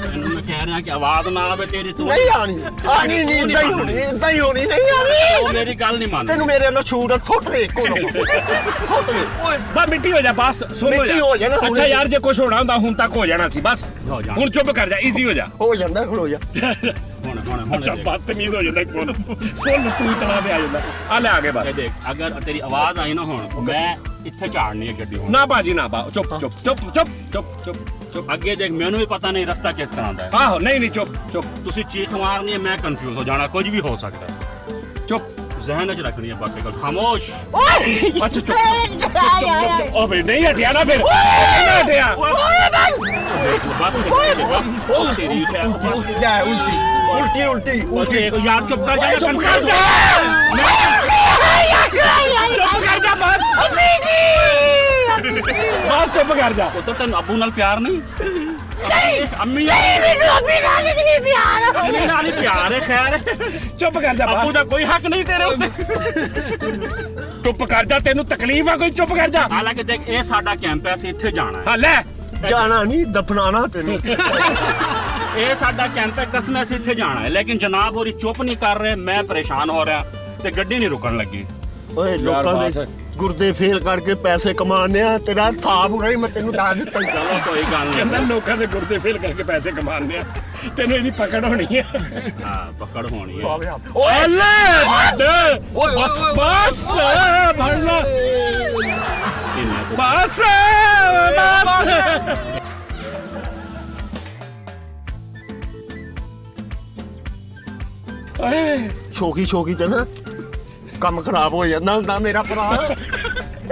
ਇਹਨੂੰ ਮੈਂ ਕਹਿ ਰਿਹਾ ਕਿ ਆਵਾਜ਼ ਨਾ ਆਵੇ ਤੇਰੀ ਤੂੰ ਨਹੀਂ ਆਣੀ ਨਹੀਂ ਇਦਾਂ ਹੀ ਹੋਣੀ ਨਹੀਂ ਆਣੀ ਉਹ ਮੇਰੀ ਗੱਲ ਨਹੀਂ ਮੰਨਦਾ ਤੈਨੂੰ ਮੇਰੇ ਵੱਲੋਂ ਛੂਟ ਫੁੱਟ ਦੇ ਕੋਲੋਂ ਫੁੱਟ ਦੇ ਓਏ ਬਸ ਮਿੱਟੀ ਹੋ ਜਾ ਬਸ ਸੁਣ ਮਿੱਟੀ ਹੋ ਜਾ ਨਾ, ਹੁਣ। ਅੱਛਾ ਯਾਰ ਜੇ ਕੁਝ ਹੋਣਾ ਹੁੰਦਾ ਹੁਣ ਤੱਕ ਹੋ ਜਾਣਾ ਸੀ ਬਸ ਹੋ ਜਾ। ਹੁਣ ਚੁੱਪ ਕਰ ਜਾ ਈਜ਼ੀ ਹੋ ਜਾ ਹੋ ਜਾਂਦਾ ਖੜੋ ਜਾ ਹੁਣ ਅੱਛਾ ਬਦਤਮੀਜ਼ ਹੋ ਜਾਂਦਾ ਫੁੱਲ ਤੂੰ ਤਣਾ ਤੇ ਆ ਜਾਂਦਾ ਆ ਲੈ ਆਗੇ ਬਸ ਇਹ ਦੇਖ ਅਗਰ ਤੇਰੀ ਆਵਾਜ਼ ਆਈ ਨਾ ਹੁਣ ਮੈਂ ਇੱਥੇ ਝਾੜਨੀ ਹੈ ਗੱਡੀ ਹੁਣ ਨਾ ਬਾਜੀ ਨਾ ਬਾ ਚੁੱਪ ਚੁੱਪ ਚੁੱਪ ਚੁੱਪ ਚੁੱਪ ਚੁੱਪ ਚੁੱਪ ਅੱਗੇ ਦੇਖ ਮੈਨੂੰ ਵੀ ਪਤਾ ਨਹੀਂ ਰਸਤਾ ਕਿਸ ਤਰ੍ਹਾਂ ਦਾ ਹੈ ਆਹੋ ਨਹੀਂ ਚੁੱਪ ਚੁੱਪ ਤੁਸੀਂ ਚੀਖ ਮਾਰਨੀ ਹੈ ਮੈਂ ਕੰਫਿਊਜ਼ ਹੋ ਜਾਣਾ ਕੁਝ ਵੀ ਹੋ ਸਕਦਾ ਹੈ ਚੁੱਪ ਜ਼ਹਿਨ 'ਚ ਰੱਖਣੀ ਹੈ ਬਸ ਇੱਕ ਖਾਮੋਸ਼ ਅੱਛਾ ਚੁੱਪ ਓਏ ਨਹੀਂ ਹਟਿਆ ਨਾ ਫਿਰ ਨਹੀਂ ਹਟਿਆ ਬਸ ਉਹ ਤੇਰੀ ਜਾ ਉਲਟੀ ਉਹ ਯਾਰ ਚੁੱਪ ਕਰ ਜਾ ਚੁੱਪ ਕਰ ਜਾ ਚੁੱਪ ਕਰ ਜਾ ਬਸ ਬਸ ਚੁੱਪ ਕਰ ਜਾ ਉਹ ਤਾਂ ਤੈਨੂੰ ਅੱਬੂ ਨਾਲ ਪਿਆਰ ਨਹੀਂ ਅੰਮੀ ਅੰਮੀ ਨਾਲ ਹੀ ਪਿਆਰ ਹੈ ਖੈਰ ਚੁੱਪ ਕਰ ਜਾ ਅੱਬੂ ਬਸ ਦਾ ਕੋਈ ਹੱਕ ਨਹੀਂ ਤੇਰੇ ਉੱਤੇ ਚੁੱਪ ਕਰ ਜਾ ਤੈਨੂੰ ਤਕਲੀਫ ਆ ਕੋਈ ਚੁੱਪ ਕਰ ਜਾ ਹਾਲਾਂਕਿ ਦੇਖ ਇਹ ਸਾਡਾ ਕੈਂਪ ਹੈ ਅਸੀਂ ਇੱਥੇ ਜਾਣਾ ਹੈ ਹਾਂ ਲੈ ਜਾਣਾ ਨਹੀਂ ਦਫਨਾਣਾ ਤੈਨੂੰ ਇਹ ਸਾਡਾ ਕੈਂਪ ਹੈ ਕਸਮ ਅਸੀਂ ਇੱਥੇ ਜਾਣਾ ਹੈ ਲੇਕਿਨ ਜਨਾਬ ਹੋਰੀ ਚੁੱਪ ਨਹੀਂ ਕਰ ਰਹੇ ਮੈਂ ਪਰੇਸ਼ਾਨ ਹੋ ਰਿਹਾ ਤੇ ਗੱਡੀ ਨਹੀਂ ਰੁਕਣ ਲੱਗੀ ਓਏ ਲੋਕਾਂ ਦੇ ਗੁਰਦੇ ਫੇਲ ਕਰਕੇ ਪੈਸੇ ਕਮਾਉਂਦੇ ਆ ਤੇਰਾ ਸਾਫ ਹੋ ਰਹੀ ਮੈਂ ਤੈਨੂੰ ਦੱਸ ਦਿੱਤਾ ਹੀ। ਚਲੋ ਕੋਈ ਗੱਲ ਕਹਿੰਦਾ ਨਹੀਂ ਲੋਕਾਂ ਦੇ ਗੁਰਦੇ ਫੇਲ ਕਰਕੇ ਪੈਸੇ ਕਮਾਉਂਦੇ ਆ ਤੈਨੂੰ ਇਹਦੀ ਪਕੜ ਹੋਣੀ ਹੈ ਹਾਂ ਪਕੜ ਹੋਣੀ ਹੈ ਓਏ ਓਏ ਬਸ ਭੜ ਲਾ ਇੰਨਾ ਕੁ- ਬਸ ਓਏ ਸ਼ੋਕੀ ਤੇ ਨਾ ਕੰਮ ਖਰਾਬ ਹੋ ਜਾਂਦਾ ਹੁੰਦਾ ਮੇਰਾ ਭਰਾ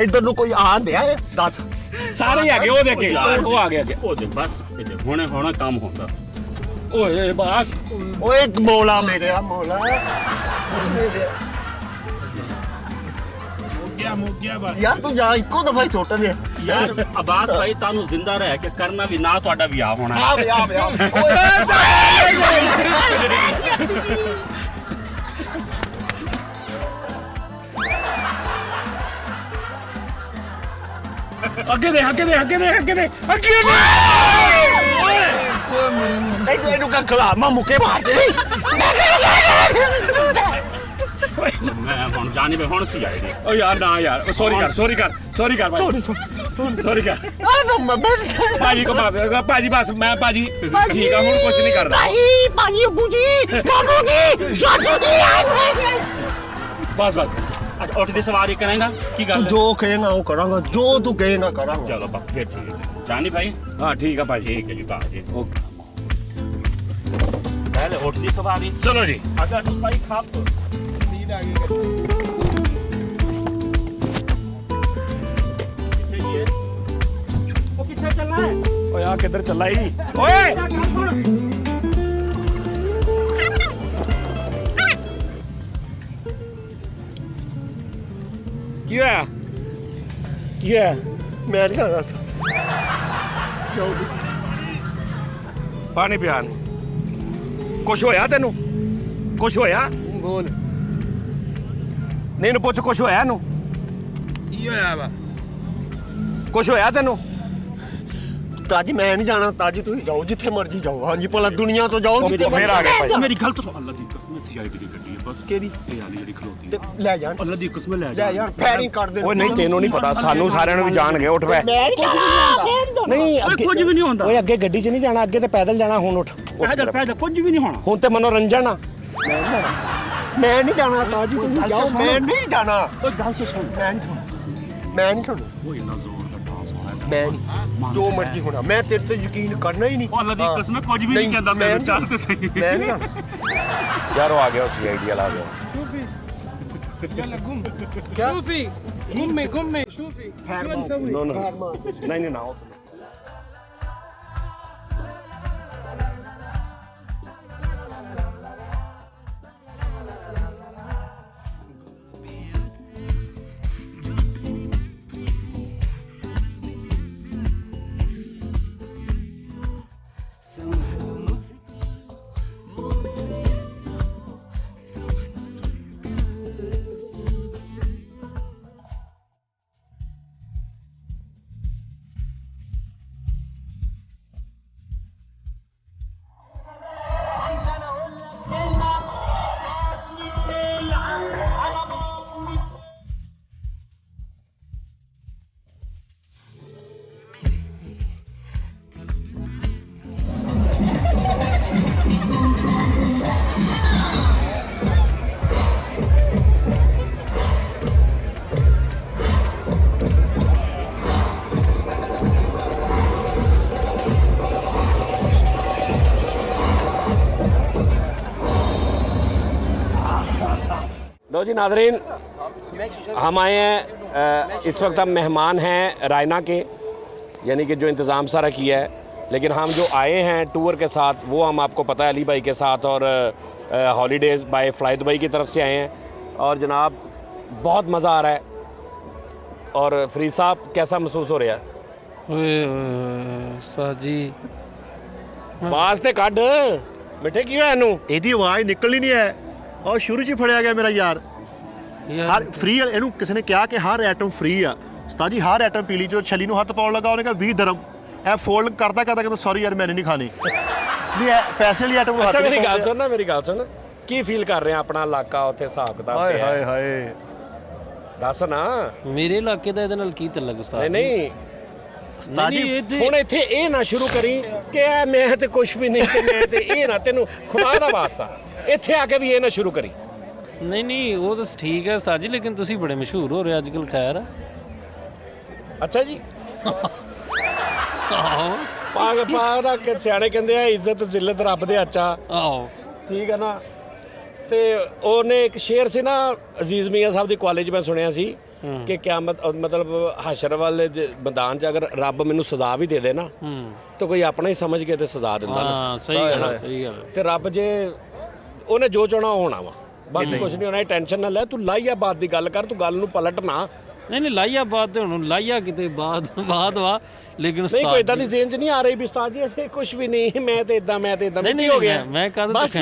ਇੱਧਰ ਨੂੰ ਕੋਈ ਆਣ ਦਿਆ ਦੱਸ ਸਾਰੇ ਹੀ ਆ ਗਏ ਉਹਦੇ ਅੱਗੇ ਉਹ ਆ ਗਿਆ ਅੱਗੇ ਉਹ ਦੇ ਬਸ ਇਹ ਦੇ ਹੁਣੇ ਕੰਮ ਹੁੰਦਾ ਓਏ ਬਸ ਓਏ ਮੌਲਾ ਮੇਰਿਆ ਮੌਲਾ ਮੁੱਕ ਗਿਆ ਬਸ ਯਾਰ ਤੂੰ ਜਾ ਇੱਕੋ ਦਫਾ ਹੀ ਸੁੱਟ ਦੇ ਯਾਰ ਅਬਾਸ ਭਾਈ ਤੁਹਾਨੂੰ ਜ਼ਿੰਦਾ ਰਹਿ ਕੇ ਕਰਨਾ ਵੀ ਨਾ ਤੁਹਾਡਾ ਵਿਆਹ ਹੋਣਾ ਹੈ। ਆ ਵੇ ਓਏ ਅੱਗੇ ਦੇ ਇਹਨੂੰ ਕਾ ਖਲਾਮਾ ਮੁੱਕੇ ਮਾਰ ਦੇ ਮੈਂ ਹੁਣ ਜਾਣੀ ਵੇ ਹੁਣ ਸੀ ਆਏਗੀ ਓ ਯਾਰ ਨਾ ਯਾਰ ਸੌਰੀ ਕਰ ਭਾਈ ਸੌਰੀ ਕਰ ਭਾਜੀ ਕੋ ਭਾਜੀ ਬਸ ਮੈਂ ਭਾਜੀ ਠੀਕ ਆ ਹੁਣ ਕੁਝ ਨਹੀਂ ਕਰਦਾ ਭਾਈ ਅੱਬੂ ਜੀ ਬਾਬੂ ਜੀ ਸਾਜੂ ਜੀ ਬਸ ਅੱਜ ਉੱਠ ਦੀ ਸਵਾਰੀ ਕਰੇਗਾ ਕੀ ਗੱਲ ਤੂੰ ਹੈ? ਜੋ ਕਹੇਗਾ ਉਹ ਕਰਾਂਗਾ ਜੋ ਤੂੰ ਕਹੇਗਾ ਕਰਾਂਗਾ ਚਲੋ ਬਸ ਫਿਰ ਠੀਕ ਹੈ ਜਾਨੀ ਭਾਈ ਹਾਂ ਠੀਕ ਆ ਭਾਜੀ ਠੀਕ ਹੈ ਜੀ ਬਾਜੀ ਓਕੇ पहले उठ दी सवारी चलो जी अगर तुम भाई खाप तो पीछे चलना है ਓਏ ਆ ਕਿੱਧਰ ਚੱਲਾ ਈ ਓਏ ਕੀ ਹੋਇਆ ਮੈਂ ਨਹੀਂ ਖਾਣਾ ਪਾਣੀ ਪਿਆ ਕੁਛ ਹੋਇਆ ਤੈਨੂੰ ਕੁਛ ਹੋਇਆ ਬੋਲ ਨਹੀਂ ਨੂੰ ਪੁੱਛ ਕੁਛ ਹੋਇਆ ਇਹਨੂੰ ਕੀ ਹੋਇਆ ਵਾ ਕੁਛ ਹੋਇਆ ਤੈਨੂੰ ਉਸਤਾਦ ਜੀ ਮੈਂ ਨਹੀਂ ਜਾਣਾ, ਉਸਤਾਦ ਜੀ ਤੁਸੀਂ ਜਾਓ ਜਿੱਥੇ ਮਰਜ਼ੀ ਜਾਓ। ਹਾਂਜੀ ਭਲਾ ਦੁਨੀਆ ਤੋਂ ਜਾਓ ਜਿੱਥੇ ਫਿਰ ਆ ਗਏ ਭਾਈ। ਮੇਰੀ ਗੱਲ ਤਾਂ ਸੁਣ, ਅੱਲਾ ਦੀ ਕਸਮ ਸੀਆਈਡੀ ਦੀ ਗੱਡੀ ਹੈ ਬਸ। ਕਿਹੜੀ? ਇਹ ਵਾਲੀ ਜਿਹੜੀ ਖਲੋਤੀ ਤੇ ਹੈ, ਲੈ ਜਾਣ, ਅੱਲਾ ਦੀ ਕਸਮ ਲੈ ਲੈ ਜਾਣ, ਫੈਰਿੰਗ ਕਰ ਦੇਣ। ਓਏ ਨਹੀਂ ਤੈਨੂੰ ਨਹੀਂ ਪਤਾ, ਸਾਨੂੰ ਸਾਰਿਆਂ ਨੂੰ ਵੀ ਜਾਣਗੇ। ਉੱਠ ਪੈ। ਨਹੀਂ ਓਏ ਕੁਝ ਵੀ ਨਹੀਂ ਹੁੰਦਾ। ਓਏ ਅੱਗੇ ਗੱਡੀ 'ਚ ਨਹੀਂ ਜਾਣਾ, ਅੱਗੇ ਤੇ ਪੈਦਲ ਜਾਣਾ। ਹੁਣ ਉੱਠ। ਪੈਦਲ ਕੁਝ ਵੀ ਨਹੀਂ ਹੋਣਾ। ਹੁਣ ਤੇ ਮਨੋਰੰਜਨ ਆ। ਮੈਂ ਨਹੀਂ ਜਾਣਾ ਉਸਤਾਦ ਜੀ ਤੁਸੀਂ ਜਾਓ। ਮੈਂ ਨਹੀਂ ਜਾਣਾ। ਓਏ ਗੱਲ ਤਾਂ ਸੁਣ। ਮੈਂ ਨਹੀਂ ਸੁਣਦਾ। ਓਏ ਇੰਨਾ ਜ਼ੋਰ ਦਾ ਡਾਂਸ ਹੋਣਾ। ਮੈਂ ਨਹੀਂ, ਜੋ ਮਰਜ਼ੀ ਹੋਣਾ, ਮੈਂ ਤੇਰੇ ਤੇ ਯਕੀਨ ਕਰਨਾ ਹੀ ਨਹੀਂ। ਉਹ ਅੱਲਾ ਦੀ ਕਸਮ ਕੁਝ ਵੀ ਨਹੀਂ ਕਹਿੰਦਾ। ਮੈਂ ਮੈਨੂੰ ਚੱਲ ਤੇ ਸਹੀ। ਮੈਂ ਨਹੀਂ ਜਾਣਾ। ਯਾਰ ਉਹ ਆ ਗਿਆ, ਸੀਆਈਡੀ ਵਾਲਾ ਆ ਗਿਆ। يلا قم شوفي قمي شوفي شو نسوي؟ ਨਹੀਂ ਨਾ लो जी नाज़रीन, हम आए हैं, इस वक्त हम मेहमान हैं रायना के, यानी कि जो इंतज़ाम सारा किया है। लेकिन हम जो आए हैं टूर के साथ वो हम आपको पता है अली भाई के साथ और हॉलीडेज़ बाय फ्लाई दुबई की तरफ से आए हैं। और जनाब बहुत मज़ा आ रहा है। और फरीद साहब कैसा महसूस हो रहा है? ਸਾਜੀ वास्ते कड मिठे की होया इनू? ਇਹਦੀ ਆਵਾਜ਼ ਨਿਕਲ ਹੀ ਨਹੀਂ ਹੈ। ਔਰ ਸ਼ੁਰੂ 'ਚ ਹੀ ਫੜਿਆ ਗਿਆ ਮੇਰਾ ਯਾਰ। ਹਰ ਫ੍ਰੀ ਇਹਨੂੰ ਕਿਸੇ ਨੇ ਕਿਹਾ ਕਿ ਹਰ ਆਈਟਮ ਫ੍ਰੀ ਆ। ਉਸਤਾਦ ਜੀ ਹਰ ਆਈਟਮ ਪੀ ਲਈ। ਜੋ ਛਲੀ ਨੂੰ ਹੱਥ ਪਾਉਣ ਲੱਗਾ ਉਹਨੇ ਕਿਹਾ 20 ਦਰਮ। ਇਹ ਫੋਲਡ ਕਰਦਾ ਕਹਿੰਦਾ ਸੌਰੀ ਯਾਰ ਮੈंने ਨਹੀਂ ਖਾਣੀ। ਵੀ ਇਹ ਪੈਸੇ ਵਾਲੀ ਆਈਟਮ ਨੂੰ ਹੱਥ अच्छा ਨਹੀਂ मेरी ਪਾਉਂਦੇ। गल सुन ना, मेरी गल सुन, की फील कर रहे हैं अपना इलाका उत्थे हिसाब किताब ਹਾਏ ते है? ਹਾਏ ਹਾਏ। दस ना। ਮੇਰੇ ਇਲਾਕੇ ਦਾ ਇਹਦੇ ਨਾਲ ਕੀ ਤਲਕ ਉਸਤਾਦ नहीं नहीं ਉਸਤਾਦ ਜੀ ਹੁਣ ਇੱਥੇ ਇਹ ਨਾ ਸ਼ੁਰੂ ਕਰੀ ਕਿ ਇਹ ਮੈਂ ਤੇ ਕੁਝ ਵੀ ਨਹੀਂ ਤੇ ਮੈਂ ਤੇ ਇਹ ਨਾ, ਤੈਨੂੰ ਖੁਦਾ ਦਾ ਵਾਸਤਾ ਇੱਥੇ ਆ ਕੇ ਵੀ ਇਹ ਨਾ ਸ਼ੁਰੂ ਕਰੀ। ਨਹੀਂ ਉਹ ਤਾਂ ਠੀਕ ਹੈ ਉਸਤਾਦ ਜੀ, ਲੇਕਿਨ ਤੁਸੀਂ ਬੜੇ ਮਸ਼ਹੂਰ ਹੋ ਰਹੇ ਅੱਜ ਕੱਲ। ਖੈਰ ਅੱਛਾ ਜੀ। ਆਹੋ ਪਾਗ ਦਾ ਕਿ ਸਿਆਣੇ ਕਹਿੰਦੇ ਆ ਇੱਜ਼ਤ ਜ਼ਿਲਤ ਰੱਬ ਦੇ ਹੱਥ ਆ। ਆਹੋ ਠੀਕ ਹੈ ਨਾ। ਤੇ ਉਹਨੇ ਇੱਕ ਸ਼ੇਰ ਸੀ ਨਾ ਅਜ਼ੀਜ਼ ਮੀਆਂ ਸਾਹਿਬ ਦੀ ਕਾਲਜ ਮੈਂ ਸੁਣਿਆ ਸੀ ਕਿ ਕਿਆਮਤ ਮਤਲਬ ਹਸ਼ਰ ਵਾਲੇ ਮੈਦਾਨ 'ਚ ਅਗਰ ਰੱਬ ਮੈਨੂੰ ਸਜ਼ਾ ਵੀ ਦੇ ਦੇ ਨਾ ਤਾਂ ਕੋਈ ਆਪਣਾ ਹੀ ਸਮਝ ਕੇ ਤੇ ਸਜ਼ਾ ਦਿੰਦਾ ਨਾ। ਹਾਂ ਸਹੀ ਗੱਲ ਹੈ, ਸਹੀ ਗੱਲ ਹੈ। ਤੇ ਰੱਬ ਜੇ ਉਹਨੇ ਜੋ ਚਾਹਣਾ ਉਹ ਹੋਣਾ ਵਾ, ਬਾਕੀ ਕੁਝ ਨਹੀਂ ਹੋਣਾ। ਟੈਨਸ਼ਨ ਨਾ ਲੈ, ਤੂੰ ਲਾਈਆਬਾਦ ਦੀ ਗੱਲ ਕਰ, ਤੂੰ ਗੱਲ ਨੂੰ ਪਲਟ ਨਾ। ਨਹੀਂ ਲਾਈਆਬਾਦ ਤੇ ਹੁਣ ਲਾਈਆ ਕਿਤੇ ਬਾਦ ਵਾ, ਲੇਕਿਨ ਨਹੀਂ ਉਸਤਾਦ ਕੋਈ ਇਦਾਂ ਦੀ ਜ਼ੇਨ 'ਚ ਨਹੀਂ ਆ ਰਹੀ ਵੀ ਉਸਤਾਦ ਜੀ ਅਸੀਂ ਕੁਝ ਵੀ ਨਹੀਂ, ਮੈਂ ਤੇ ਇਦਾਂ ਨਹੀਂ ਹੋ ਗਿਆ। ਮੈਂ ਕਦ ਬਸ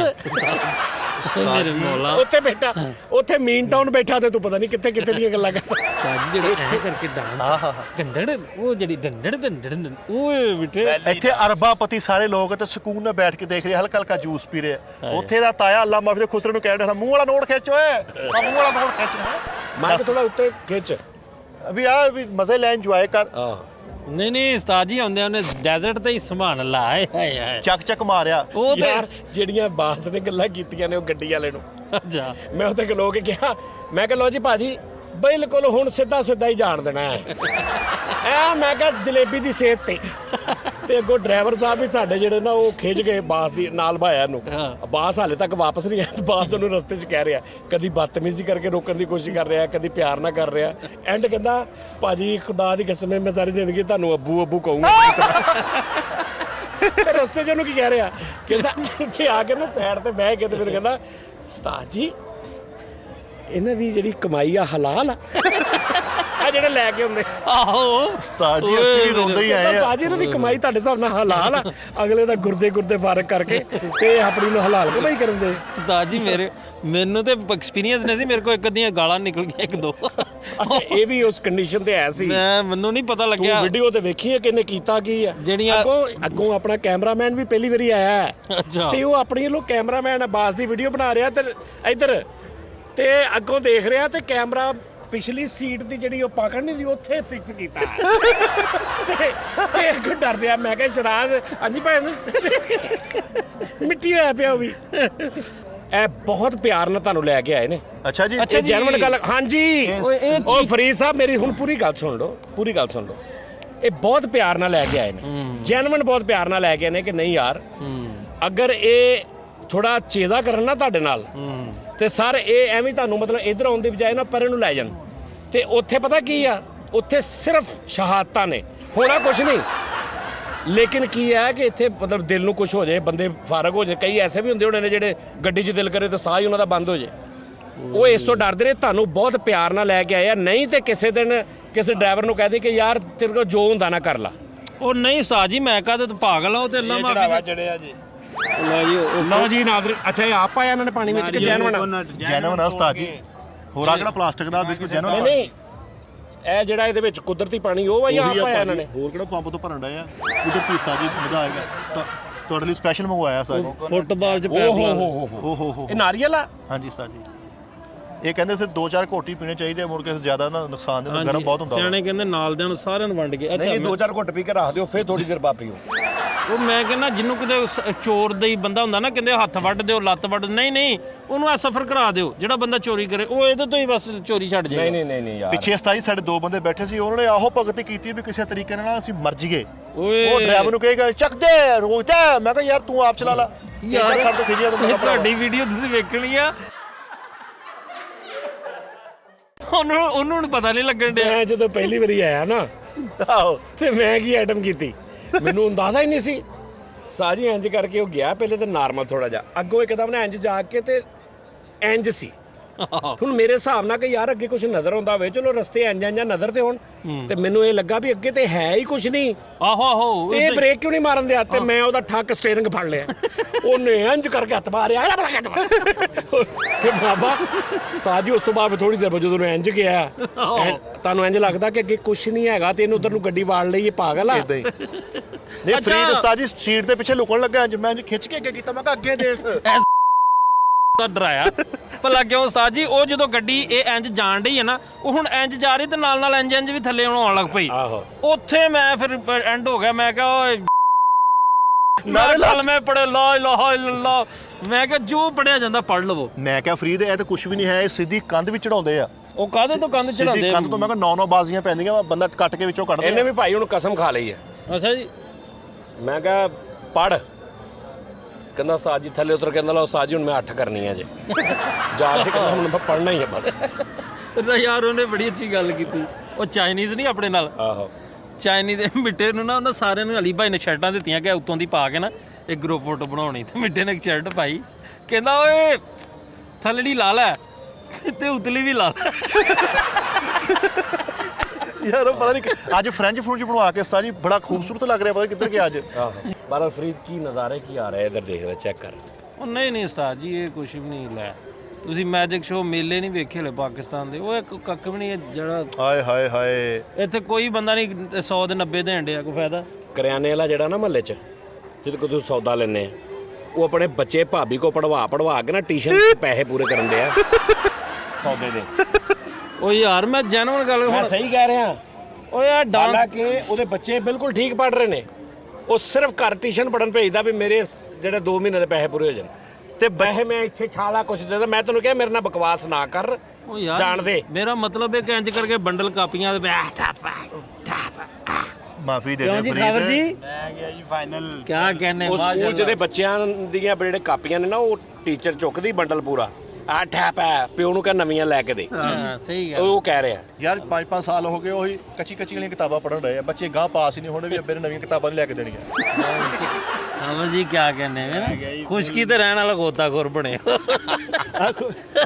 ਮੇਰੇ ਮੌਲਾ ਉੱਥੇ ਬੈਠਾ, ਉੱਥੇ ਮੀਨ ਟਾਊਨ ਬੈਠਾ ਤੇ ਤੂੰ ਪਤਾ ਨਹੀਂ ਕਿੱਥੇ ਕਿੱਥੇ ਦੀਆਂ ਗੱਲਾਂ ਕਰ। ਉਸਤਾਦ ਜਿਹੜੇ ਐ ਕਰਕੇ ਡਾਂਸ ਗੰਡੜ ਉਹ ਜਿਹੜੀ ਡੰਡੜ ਓਏ ਬਿਠੇ ਇੱਥੇ ਅਰਬਾਪਤੀ ਸਾਰੇ ਲੋਕ ਤੇ ਸਕੂਨ ਨਾਲ ਬੈਠ ਕੇ ਦੇਖ ਰਹੇ, ਹਲਕਾ ਹਲਕਾ ਜੂਸ ਪੀ ਰਹੇ। ਉੱਥੇ ਦਾ ਤਾਇਆ ਅੱਲਾ ਮਾਫੀ ਦੇ ਖੁਸਰੇ ਨੂੰ ਕਹਿ ਰਿਹਾ ਮੂੰਹ ਵਾਲਾ ਨੋਟ ਖਿੱਚ ਓਏ, ਆ ਮੂੰਹ ਵਾਲਾ ਨੋਟ ਖਿੱਚ। ਮੈਂ ਕਿ ਥੋੜਾ ਉੱਤੇ ਖਿੱਚ। ਅਭੀ ਆ ਵੀ ਮਜ਼ੇ ਲੈ ਇੰਜੋਏ ਕਰ। ਨਹੀਂ ਉਸਤਾਦ ਜੀ ਆਉਂਦੇ ਉਹਨੇ ਡੈਜ਼ਰਟ ਤੇ ਹੀ ਸਮਾਨ ਲਾਏ ਹਾਏ ਚੱਕ ਚੱਕ ਮਾਰਿਆ। ਉਹ ਤੇ ਯਾਰ ਜਿਹੜੀਆਂ ਬਾਸ ਨੇ ਗੱਲਾਂ ਕੀਤੀਆਂ ਨੇ ਉਹ ਗੱਡੀ ਵਾਲੇ ਨੂੰ, ਜਾ ਮੈਂ ਉੱਥੇ ਖਲੋ ਕੇ ਕਿਹਾ, ਮੈਂ ਕਿਹਾ ਲੋ ਜੀ ਭਾਜੀ ਬਿਲਕੁਲ ਹੁਣ ਸਿੱਧਾ ਹੀ ਜਾਣ ਦੇਣਾ ਹੈ। ਐ ਮੈਂ ਕਿਹਾ ਜਲੇਬੀ ਦੀ ਸੇਧ ਤੇ ਅੱਗੋਂ ਡਰਾਈਵਰ ਸਾਹਿਬ ਵੀ ਸਾਡੇ ਜਿਹੜੇ ਨਾ ਉਹ ਖਿੱਚ ਗਏ ਬਾਸ ਦੀ ਨਾਲ ਭਾਇਆ ਨੂੰ। ਬਾਸ ਹਾਲੇ ਤੱਕ ਵਾਪਸ ਨਹੀਂ ਆਇਆ। ਬਾਸ ਉਹਨੂੰ ਰਸਤੇ 'ਚ ਕਹਿ ਰਿਹਾ, ਕਦੀ ਬਦਤਮੀਜ਼ੀ ਕਰਕੇ ਰੋਕਣ ਦੀ ਕੋਸ਼ਿਸ਼ ਕਰ ਰਿਹਾ, ਕਦੀ ਪਿਆਰ ਨਾਲ ਕਰ ਰਿਹਾ। ਐਂਡ ਕਹਿੰਦਾ ਭਾਜੀ ਖੁਦਾ ਦੀ ਕਸਮ ਮੈਂ ਸਾਰੀ ਜ਼ਿੰਦਗੀ ਤੁਹਾਨੂੰ ਅੱਬੂ ਅੱਬੂ ਕਹੂੰਗਾ। ਤੇ ਰਸਤੇ 'ਚ ਉਹਨੂੰ ਕੀ ਕਹਿ ਰਿਹਾ, ਕਹਿੰਦਾ ਇੱਥੇ ਆ ਕੇ ਨਾ ਸਾਈਡ ਤੇ ਬਹਿ ਕੇ ਤੇ ਫਿਰ ਕਹਿੰਦਾ ਉਸਤਾਦ ਜੀ ਇਹਨਾਂ ਦੀ ਜਿਹੜੀ ਕਮਾਈ ਆ ਹਲਾਲ ਆ। ਆ ਜਿਹੜੇ ਲੈ ਕੇ ਹੁੰਦੇ ਆਹੋ ਉਸਤਾਦ ਜੀ ਅਸੀਂ ਵੀ ਰੋਂਦੇ ਹੀ ਆਏ ਆ। ਸਾਜੀ ਇਹਨਾਂ ਦੀ ਕਮਾਈ ਤੁਹਾਡੇ ਹਿਸਾਬ ਨਾਲ ਹਲਾਲ ਆ, ਅਗਲੇ ਦਾ ਗੁਰਦੇ ਫਰਕ ਕਰਕੇ ਤੇ ਆਪਣੀ ਨੂੰ ਹਲਾਲ ਕਮਾਈ ਕਰਨ ਦੇ। ਉਸਤਾਦ ਜੀ ਮੈਨੂੰ ਤੇ ਐਕਸਪੀਰੀਅੰਸ ਨਹੀਂ ਸੀ, ਮੇਰੇ ਕੋਲ ਇੱਕ ਅੱਧੀਆਂ ਗਾਲਾਂ ਨਿਕਲ ਗਈਆਂ ਇੱਕ ਦੋ। ਅੱਛਾ ਇਹ ਵੀ ਉਸ ਕੰਡੀਸ਼ਨ ਤੇ ਐ ਸੀ। ਮੈਨੂੰ ਨਹੀਂ ਪਤਾ ਤੂੰ ਲੱਗਿਆ ਵੀਡੀਓ ਤੇ ਵੇਖੀ ਹੈ ਕਿਹਨੇ ਕੀਤਾ ਕੀ ਆ? ਜਿਹੜੀਆਂ- ਅੱਗੋਂ ਆਪਣਾ ਕੈਮਰਾਮੈਨ ਵੀ ਪਹਿਲੀ ਵਾਰੀ ਆਇਆ ਹੈ। ਅੱਛਾ। ਤੇ ਉਹ ਆਪਣੀ ਲੋ ਕੈਮਰਾਮੈਨ ਬਾਸ ਦੀ ਵੀਡੀਓ ਬਣਾ ਰਿਹਾ ਤੇ ਇੱਧਰ ਤੇ ਅੱਗੋਂ ਦੇਖ ਰਿਹਾ ਤੇ ਕੈਮਰਾ ਪਿਛਲੀ ਸੀਟ ਦੀ ਜਿਹੜੀ ਉਹ ਪਕੜ ਨਹੀਂ ਦੀ ਉੱਥੇ ਫਿਕਸ ਕੀਤਾ ਤੇ ਅੱਗੋਂ ਡਰ ਰਿਹਾ। ਮੈਂ ਕਿਹਾ ਸ਼ਰਾਦ ਹਾਂਜੀ ਭੈਣ ਮਿੱਟੀ ਹੋਇਆ ਪਿਆ ਉਹ ਵੀ। ਇਹ ਬਹੁਤ ਪਿਆਰ ਨਾਲ ਤੁਹਾਨੂੰ ਲੈ ਕੇ ਆਏ ਨੇ। ਅੱਛਾ ਜੀ ਇਹ ਜੈਨੂਇਨ ਗੱਲ ਹਾਂਜੀ। ਉਹ ਫਰੀਦ ਸਾਹਿਬ ਮੇਰੀ ਹੁਣ ਪੂਰੀ ਗੱਲ ਸੁਣ ਲਓ, ਪੂਰੀ ਗੱਲ ਸੁਣ ਲਓ। ਇਹ ਬਹੁਤ ਪਿਆਰ ਨਾਲ ਲੈ ਕੇ ਆਏ ਨੇ, ਜੈਨੂਇਨ ਬਹੁਤ ਪਿਆਰ ਨਾਲ ਲੈ ਕੇ ਆਏ ਨੇ ਕਿ ਨਹੀਂ ਯਾਰ ਅਗਰ ਇਹ ਥੋੜਾ ਚੇਦਾ ਕਰਨ ਨਾ ਤੁਹਾਡੇ ਨਾਲ ਤੇ ਸਰ ਇਹ ਐਵੇਂ ਤੁਹਾਨੂੰ ਮਤਲਬ ਇੱਧਰ ਆਉਣ ਦੀ ਬਜਾਏ ਨਾ ਪਰੇ ਨੂੰ ਲੈ ਜਾਣ ਤੇ ਉੱਥੇ ਪਤਾ ਕੀ ਆ, ਉੱਥੇ ਸਿਰਫ ਸ਼ਹਾਦਤਾਂ ਨੇ, ਹੋਣਾ ਕੁਛ ਨਹੀਂ। ਲੇਕਿਨ ਕੀ ਹੈ ਕਿ ਇੱਥੇ ਮਤਲਬ ਦਿਲ ਨੂੰ ਕੁਝ ਹੋ ਜਾਏ, ਬੰਦੇ ਫਾਰਗ ਹੋ ਜਾਏ। ਕਈ ਐਸੇ ਵੀ ਹੁੰਦੇ ਹੋਣੇ ਨੇ ਜਿਹੜੇ ਗੱਡੀ 'ਚ ਦਿਲ ਕਰੇ ਤਾਂ ਸਾਹ ਹੀ ਉਹਨਾਂ ਦਾ ਬੰਦ ਹੋ ਜਾਏ। ਉਹ ਇਸ ਤੋਂ ਡਰਦੇ ਨੇ। ਤੁਹਾਨੂੰ ਬਹੁਤ ਪਿਆਰ ਨਾਲ ਲੈ ਕੇ ਆਏ ਆ, ਨਹੀਂ ਤੇ ਕਿਸੇ ਦਿਨ ਕਿਸੇ ਡਰਾਈਵਰ ਨੂੰ ਕਹਿ ਦੇ ਕਿ ਯਾਰ ਤੇਰੇ ਕੋਲ ਜੋ ਹੁੰਦਾ ਨਾ ਕਰ ਲਾ। ਉਹ ਨਹੀਂ ਉਸਤਾਦ ਜੀ ਮੈਂ ਕਹਦਾ ਤੂੰ ਪਾਗਲ ਆ, ਉਹ ਤੇ ਅੱਲਾ ਇਹ ਮਾਫੀ ਚੜਾਵਾ ਚੜਿਆ ਜੀ। ਲਓ ਜੀ ਨਾਜ਼ਰੀਨ, ਅੱਛਾ ਇਹ ਆਪ ਪਾਇਆ ਇਹਨਾਂ ਨੇ ਪਾਣੀ ਵਿੱਚ ਕਿ ਜੈਨੂਇਨ? ਜੈਨੂਇਨ ਆ ਉਸਤਾਦ ਜੀ, ਹੋਰ ਆ ਕਿਹੜਾ ਪਲਾਸਟਿਕ ਦਾ ਬਿਲਕੁਲ ਜੈਨੂਇਨ। ਨਹੀਂ ਇਹ ਜਿਹੜਾ ਇਹਦੇ ਵਿੱਚ ਕੁਦਰਤੀ ਪਾਣੀ ਉਹ ਆ ਜਾਂ ਆਪ ਪਾਇਆ ਇਹਨਾਂ ਨੇ? ਹੋਰ ਕਿਹੜਾ ਪੰਪ ਤੋਂ ਭਰਨ ਡਏ ਆ, ਕੁਦਰਤੀ ਉਸਤਾਦ ਜੀ ਮਜ਼ਾ ਆਏਗਾ। ਤਾਂ ਤੁਹਾਡੇ ਲਈ ਸਪੈਸ਼ਲ ਮੰਗਵਾਇਆ ਉਸਤਾਦ ਜੀ। ਫੁੱਟਬਾਲ ਚ ਪੈਪ ਲਾ ਦੇ। ਓਹ ਇਹ ਨਾਰੀਅਲ ਆ? ਹਾਂਜੀ ਉਸਤਾਦ ਜੀ, ਇਹ ਕਹਿੰਦੇ ਸੀ 2-4 ਘੋਟੀ ਪੀਣੇ ਚਾਹੀਦੇ, ਮੁੜ ਕੇ ਜ਼ਿਆਦਾ ਨਾ ਨੁਕਸਾਨ ਦੇ, ਗਰਮ ਬਹੁਤ ਹੁੰਦਾ। ਸਿਆਣੇ ਕਹਿੰਦੇ ਨਾਲ ਦਿਆਂ ਨੂੰ ਸਾਰਿਆਂ ਨੂੰ ਵੰਡ ਕੇ। ਨਹੀਂ 2-4 ਘੁੱਟ ਪੀ ਕੇ ਰੱਖ ਦਿਓ ਫਿਰ ਥੋੜੀ ਦੇਰ ਬਾਅਦ ਪੀਓ। ਉਹ ਮੈਂ ਕਹਿੰਦਾ ਜਿਹਨੂੰ ਕਿਤੇ ਚੋਰ ਦਾ ਹੀ ਬੰਦਾ ਹੁੰਦਾ ਨਾ, ਕਹਿੰਦੇ ਹੱਥ ਵੱਢ ਦਿਓ, ਲੱਤ ਵੱਢ, ਨਹੀਂ ਉਹਨੂੰ ਆ ਸਫਰ ਕਰਾ ਦਿਓ। ਜਿਹੜਾ ਬੰਦਾ ਚੋਰੀ ਕਰੇ ਉਹ ਇਹਦੇ ਤੋਂ ਹੀ ਬਸ ਚੋਰੀ ਛੱਡ ਜਾਏ। ਨਹੀਂ ਯਾਰ, ਪਿੱਛੇ ਉਸਤਾਦ ਜੀ ਸਾਡੇ 2 ਬੰਦੇ ਬੈਠੇ ਸੀ, ਉਹਨਾਂ ਨੇ ਆਹੋ ਭਗਤੀ ਕੀਤੀ ਵੀ ਕਿਸੇ ਤਰੀਕੇ ਨਾਲ ਅਸੀਂ ਮਰ ਜੀਏ। ਓਏ ਉਹ ਡਰਾਈਵਰ ਨੂੰ ਕਹੇਗਾ ਚੱਕ ਦੇ ਰੋਕ ਜਾ, ਮੈਂ ਕਿਹਾ ਯਾਰ ਤੂੰ ਆਪ ਚਲਾ ਲਾ ਯਾਰ, ਸਾਡੇ ਤੋਂ ਖਿਜਿਆ ਤੂੰ। ਤੁਹਾਡੀ ਵੀਡੀਓ ਤੁਸੀਂ ਵੇਖਣੀ ਆ, ਉਹਨੂੰ ਪਤਾ ਨਹੀਂ ਲੱਗਣ ਡਿਆ। ਮੈਂ ਜਦੋਂ ਪਹਿਲੀ ਵਾਰੀ ਆਇਆ ਨਾ ਆਹੋ ਤੇ ਮੈਂ ਕੀ ਆਈਟਮ ਕੀਤੀ ਮੈਨੂੰ ਅੰਦਾਜ਼ਾ ਹੀ ਨਹੀਂ ਸੀ। ਸਾਜੀ ਇੰਜ ਕਰਕੇ ਉਹ ਗਿਆ ਪਹਿਲੇ ਤੇ ਨਾਰਮਲ ਥੋੜਾ ਜਿਹਾ, ਅੱਗੋਂ ਇੱਕਦਮ ਨੇ ਇੰਜ ਜਾ ਕੇ ਤੇ ਇੰਜ ਸੀ। ਹੁਣ ਮੇਰੇ ਹਿਸਾਬ ਨਾਲ ਕਿ ਯਾਰ ਅੱਗੇ ਕੁਝ ਨਜ਼ਰ ਆਉਂਦਾ ਹੋਵੇ, ਚਲੋ ਰਸਤੇ ਇੰਜ ਨਜ਼ਰ ਤੇ ਹੋਣ, ਤੇ ਮੈਨੂੰ ਇਹ ਲੱਗਾ ਵੀ ਅੱਗੇ ਤੇ ਹੈ ਹੀ ਕੁਝ ਨਹੀਂ। ਆਹੋ ਇਹ ਬ੍ਰੇਕ ਕਿਉਂ ਨਹੀਂ ਮਾਰਨ ਦਿਆ? ਤੇ ਮੈਂ ਉਹਦਾ ਠੱਕ ਸਟੀਅਰਿੰਗ ਫੜ ਲਿਆ, ਉਹਨੇ ਇੰਜ ਕਰਕੇ ਹੱਥ ਮਾਰਿਆ ਕਿ ਬਾਬਾ ਸਾਜੀ। ਉਸ ਤੋਂ ਬਾਅਦ ਥੋੜੀ ਦੇਰ ਬਾਅਦ ਜਦੋਂ ਇੰਜ ਗਿਆ, ਤੁਹਾਨੂੰ ਇੰਜ ਲੱਗਦਾ ਕਿ ਅੱਗੇ ਕੁਝ ਨਹੀਂ ਹੈਗਾ ਤੇ ਇਹਨੂੰ ਉਧਰ ਨੂੰ ਗੱਡੀ ਵਾੜ ਲਈ, ਇਹ ਪਾਗਲ ਆ। ਇਦਾਂ ਹੀ ਨਹੀਂ ਫਰੀਦ ਉਸਤਾਦ ਜੀ ਸੀਟ ਦੇ ਪਿੱਛੇ ਲੁਕਣ ਲੱਗਾ, ਮੈਂ ਖਿੱਚ ਕੇ ਅੱਗੇ ਕੀਤਾ, ਮੈਂ ਕਿਹਾ ਅੱਗੇ ਦੇਖ। ਡਰਾਇਆ ਭਲਾ ਕਿਉਂ ਉਸਤਾਦ ਜੀ? ਉਹ ਜਦੋਂ ਗੱਡੀ ਇਹ ਇੰਜ ਜਾਣ ਡਈ ਹੈ ਨਾ, ਉਹ ਹੁਣ ਇੰਜ ਜਾ ਰਹੀ ਤੇ ਨਾਲ ਇੰਜ ਵੀ ਥੱਲੇ ਆਉਣ ਲੱਗ ਪਈ। ਉੱਥੇ ਮੈਂ ਫਿਰ ਐਂਡ ਹੋ ਗਿਆ, ਮੈਂ ਕਿਹਾ ਓਏ ਮੈਂ ਪੜ੍ਹ ਲਾ ਇਲਾਹਾ ਇਲੱਲਾ, ਮੈਂ ਕਿਹਾ ਜੋ ਪੜਿਆ ਜਾਂਦਾ ਪੜ੍ਹ ਲਵੋ। ਮੈਂ ਕਿਹਾ ਫਰੀਦ ਇਹ ਤਾਂ ਕੁਝ ਵੀ ਨਹੀਂ ਹੈ, ਇਹ ਸਿੱਧੀ ਕੰਧ ਵੀ ਚੜਾਉਂਦੇ ਆ। ਉਹ ਕਾਹਦੇ ਤੋਂ ਕੰਧ ਚੜਾਉਂਦੇ? ਸਿੱਧੀ ਕੰਧ ਤੋਂ ਮੈਂ ਕਿਹਾ 9 ਬਾਜ਼ੀਆਂ ਪੈਂਦੀਆਂ, ਬੰਦਾ ਕੱਟ ਕੇ ਵਿੱਚੋਂ ਕੱਢਦੇ। ਇਹਨੇ ਵੀ ਭਾਈ ਹੁਣ ਕਸਮ ਖਾ ਲਈ ਹੈ। ਅੱਛਾ ਜੀ। ਮੈਂ ਕਿਹਾ ਪੜ, ਕਹਿੰਦਾ ਸਾਜੀ ਥੱਲੇ ਉਤਰ, ਕਹਿੰਦਾ ਲਓ ਸਾਜੀ ਹੁਣ ਮੈਂ 8 ਕਰਨੀ ਹੈ ਜੇ ਜਾ ਕੇ, ਕਹਿੰਦਾ ਹੁਣ ਮੈਂ ਪੜਨਾ ਹੀ ਹੈ ਬਸ। ਯਾਰ ਉਹਨੇ ਬੜੀ ਅੱਛੀ ਗੱਲ ਕੀਤੀ। ਉਹ ਚਾਈਨੀਜ਼ ਨਹੀਂ ਆਪਣੇ ਨਾਲ, ਆਹੋ ਚਾਈਨੀਜ਼ ਦੇ ਮਿੱਟੇ ਨੂੰ ਨਾ ਉਹਨਾਂ ਸਾਰਿਆਂ ਨੂੰ ਅਲੀ ਭਾਈ ਨੇ ਸ਼ਰਟਾਂ ਦਿੱਤੀਆਂ ਕਿ ਉੱਤੋਂ ਦੀ ਪਾ ਕੇ ਨਾ ਇੱਕ ਗਰੁੱਪ ਫੋਟੋ ਬਣਾਉਣੀ, ਤੇ ਮਿੱਟੇ ਨੇ ਇੱਕ ਸ਼ਰਟ ਪਾਈ, ਕਹਿੰਦਾ ਓਏ ਥੱਲੜੀ ਲਾ ਲੈ ਤੇ ਉਤਲੀ ਵੀ ਲਾ ਲੈ। ਯਾਰ ਉਹ ਪਤਾ ਨਹੀਂ ਅੱਜ ਫ੍ਰੈਂਚ ਬਣਵਾ ਕੇ ਸਾਰੀ ਬੜਾ ਖੂਬਸੂਰਤ ਲੱਗ ਰਿਹਾ, ਪਤਾ ਕਿੱਧਰ ਗਿਆ ਅੱਜ। ਆਹੋ ਬਾਰਾ ਫਰੀਦ ਕੀ ਨਜ਼ਾਰੇ ਕੀ ਆ ਰਿਹਾ ਇੱਧਰ, ਦੇਖ ਲੈ ਚੈੱਕ ਕਰ। ਉਹ ਨਹੀਂ ਉਸਤਾਦ ਜੀ ਇਹ ਕੁਛ ਵੀ ਨਹੀਂ। ਲੈ ਤੁਸੀਂ ਮੈਜਿਕ ਸ਼ੋਅ ਮੇਲੇ ਨਹੀਂ ਵੇਖੇ ਹਲੇ ਪਾਕਿਸਤਾਨ ਦੇ? ਉਹ ਇੱਕ ਕੱਖ ਵੀ ਨਹੀਂ ਜਿਹੜਾ ਹਾਏ ਹਾਏ ਇੱਥੇ ਕੋਈ ਬੰਦਾ ਨਹੀਂ 100 ਦੇ 90 ਦੇਣ ਡਿਆ, ਕੋਈ ਫਾਇਦਾ। ਕਰਿਆਨੇ ਵਾਲਾ ਜਿਹੜਾ ਨਾ ਮਹੱਲੇ 'ਚ ਜਿਹਦੇ ਕੋਲ ਤੁਸੀਂ ਸੌਦਾ ਲੈਣੇ, ਉਹ ਆਪਣੇ ਬੱਚੇ ਭਾਬੀ ਕੋ ਪੜਵਾ ਕੇ ਨਾ ਟਿਊਸ਼ਨ ਦੇ ਪੈਸੇ ਪੂਰੇ ਕਰਨ ਦੇ ਆ ਸੌਦੇ ਦੇ। ਉਹ ਯਾਰ ਮੈਂ ਜੈਨੂਇਨ ਗੱਲ ਮੈਂ ਸਹੀ ਕਹਿ ਰਿਹਾ। ਉਹ ਯਾਰ ਡਾਂਸ ਹਾਲਾਂਕਿ ਉਹਦੇ ਬੱਚੇ ਬਿਲਕੁਲ ਠੀਕ ਪੜ ਰਹੇ ਨੇ, ਉਹ ਸਿਰਫ ਘਰ ਟਿਊਸ਼ਨ ਪੜਨ ਭੇਜਦਾ ਵੀ ਮੇਰੇ ਜਿਹੜੇ 2 ਮਹੀਨੇ ਦੇ ਪੈਸੇ ਪੂਰੇ ਹੋ ਜਾਣ। ਤੇ ਪੈਸੇ ਮੈਂ ਇੱਥੇ ਛਾਲਾ ਕੁਛ ਦੇਦਾ। ਮੈਂ ਤੈਨੂੰ ਕਿਹਾ ਮੇਰੇ ਨਾਲ ਬਕਵਾਸ ਨਾ ਕਰ, ਉਹ ਯਾਰ ਜਾਣ ਦੇ। ਮੇਰਾ ਮਤਲਬ ਇਹ ਕਿ ਇੰਜ ਕਰਕੇ ਬੰਡਲ ਕਾਪੀਆਂ ਦੇ ਮਾਫੀ ਦੇ ਕਿਉਂ ਦੇ ਜੀ ਖਬਰ ਜੀ? ਮੈਂ ਗਿਆ ਜੀ ਫਾਈਨਲ। ਕਿਆ ਕਹਿੰਨੇ ਉਹ ਸਕੂਲ 'ਚ ਦੇ ਬੱਚਿਆਂ ਦੀਆਂ ਜਿਹੜੇ ਕਾਪੀਆਂ ਨੇ ਨਾ, ਉਹ ਟੀਚਰ ਚੁੱਕਦੀ ਬੰਡਲ ਪੂਰਾ, ਆ ਠੈਪ ਹੈ, ਪਿਓ ਨੂੰ ਕਹ ਨਵੀਆਂ ਲੈ ਕੇ ਦੇ। ਹਾਂ ਸਹੀ ਗੱਲ। ਉਹ ਕਹਿ ਰਿਹਾ ਯਾਰ 5-5 ਸਾਲ ਹੋ ਗਏ ਉਹੀ ਕੱਚੀ ਵਾਲੀਆਂ ਕਿਤਾਬਾਂ ਪੜ੍ਹਨ ਰਹੇ ਆ ਬੱਚੇ, ਗਾਹ ਪਾਸ ਹੀ ਨਹੀਂ ਹੋਣੇ ਵੀ ਅੱਬੇ ਨੇ ਨਵੀਆਂ ਕਿਤਾਬਾਂ ਨਹੀਂ ਲੈ ਕੇ ਦੇਣੀਆਂ। ਖਬਰ ਜੀ ਕਿਆ ਕਹਿੰਨੇ ਖੁਸ਼ਕੀ ਤੇ ਰਹਿਣ ਵਾਲਾ ਗੋਤਾਖੋਰ ਬਣੇ।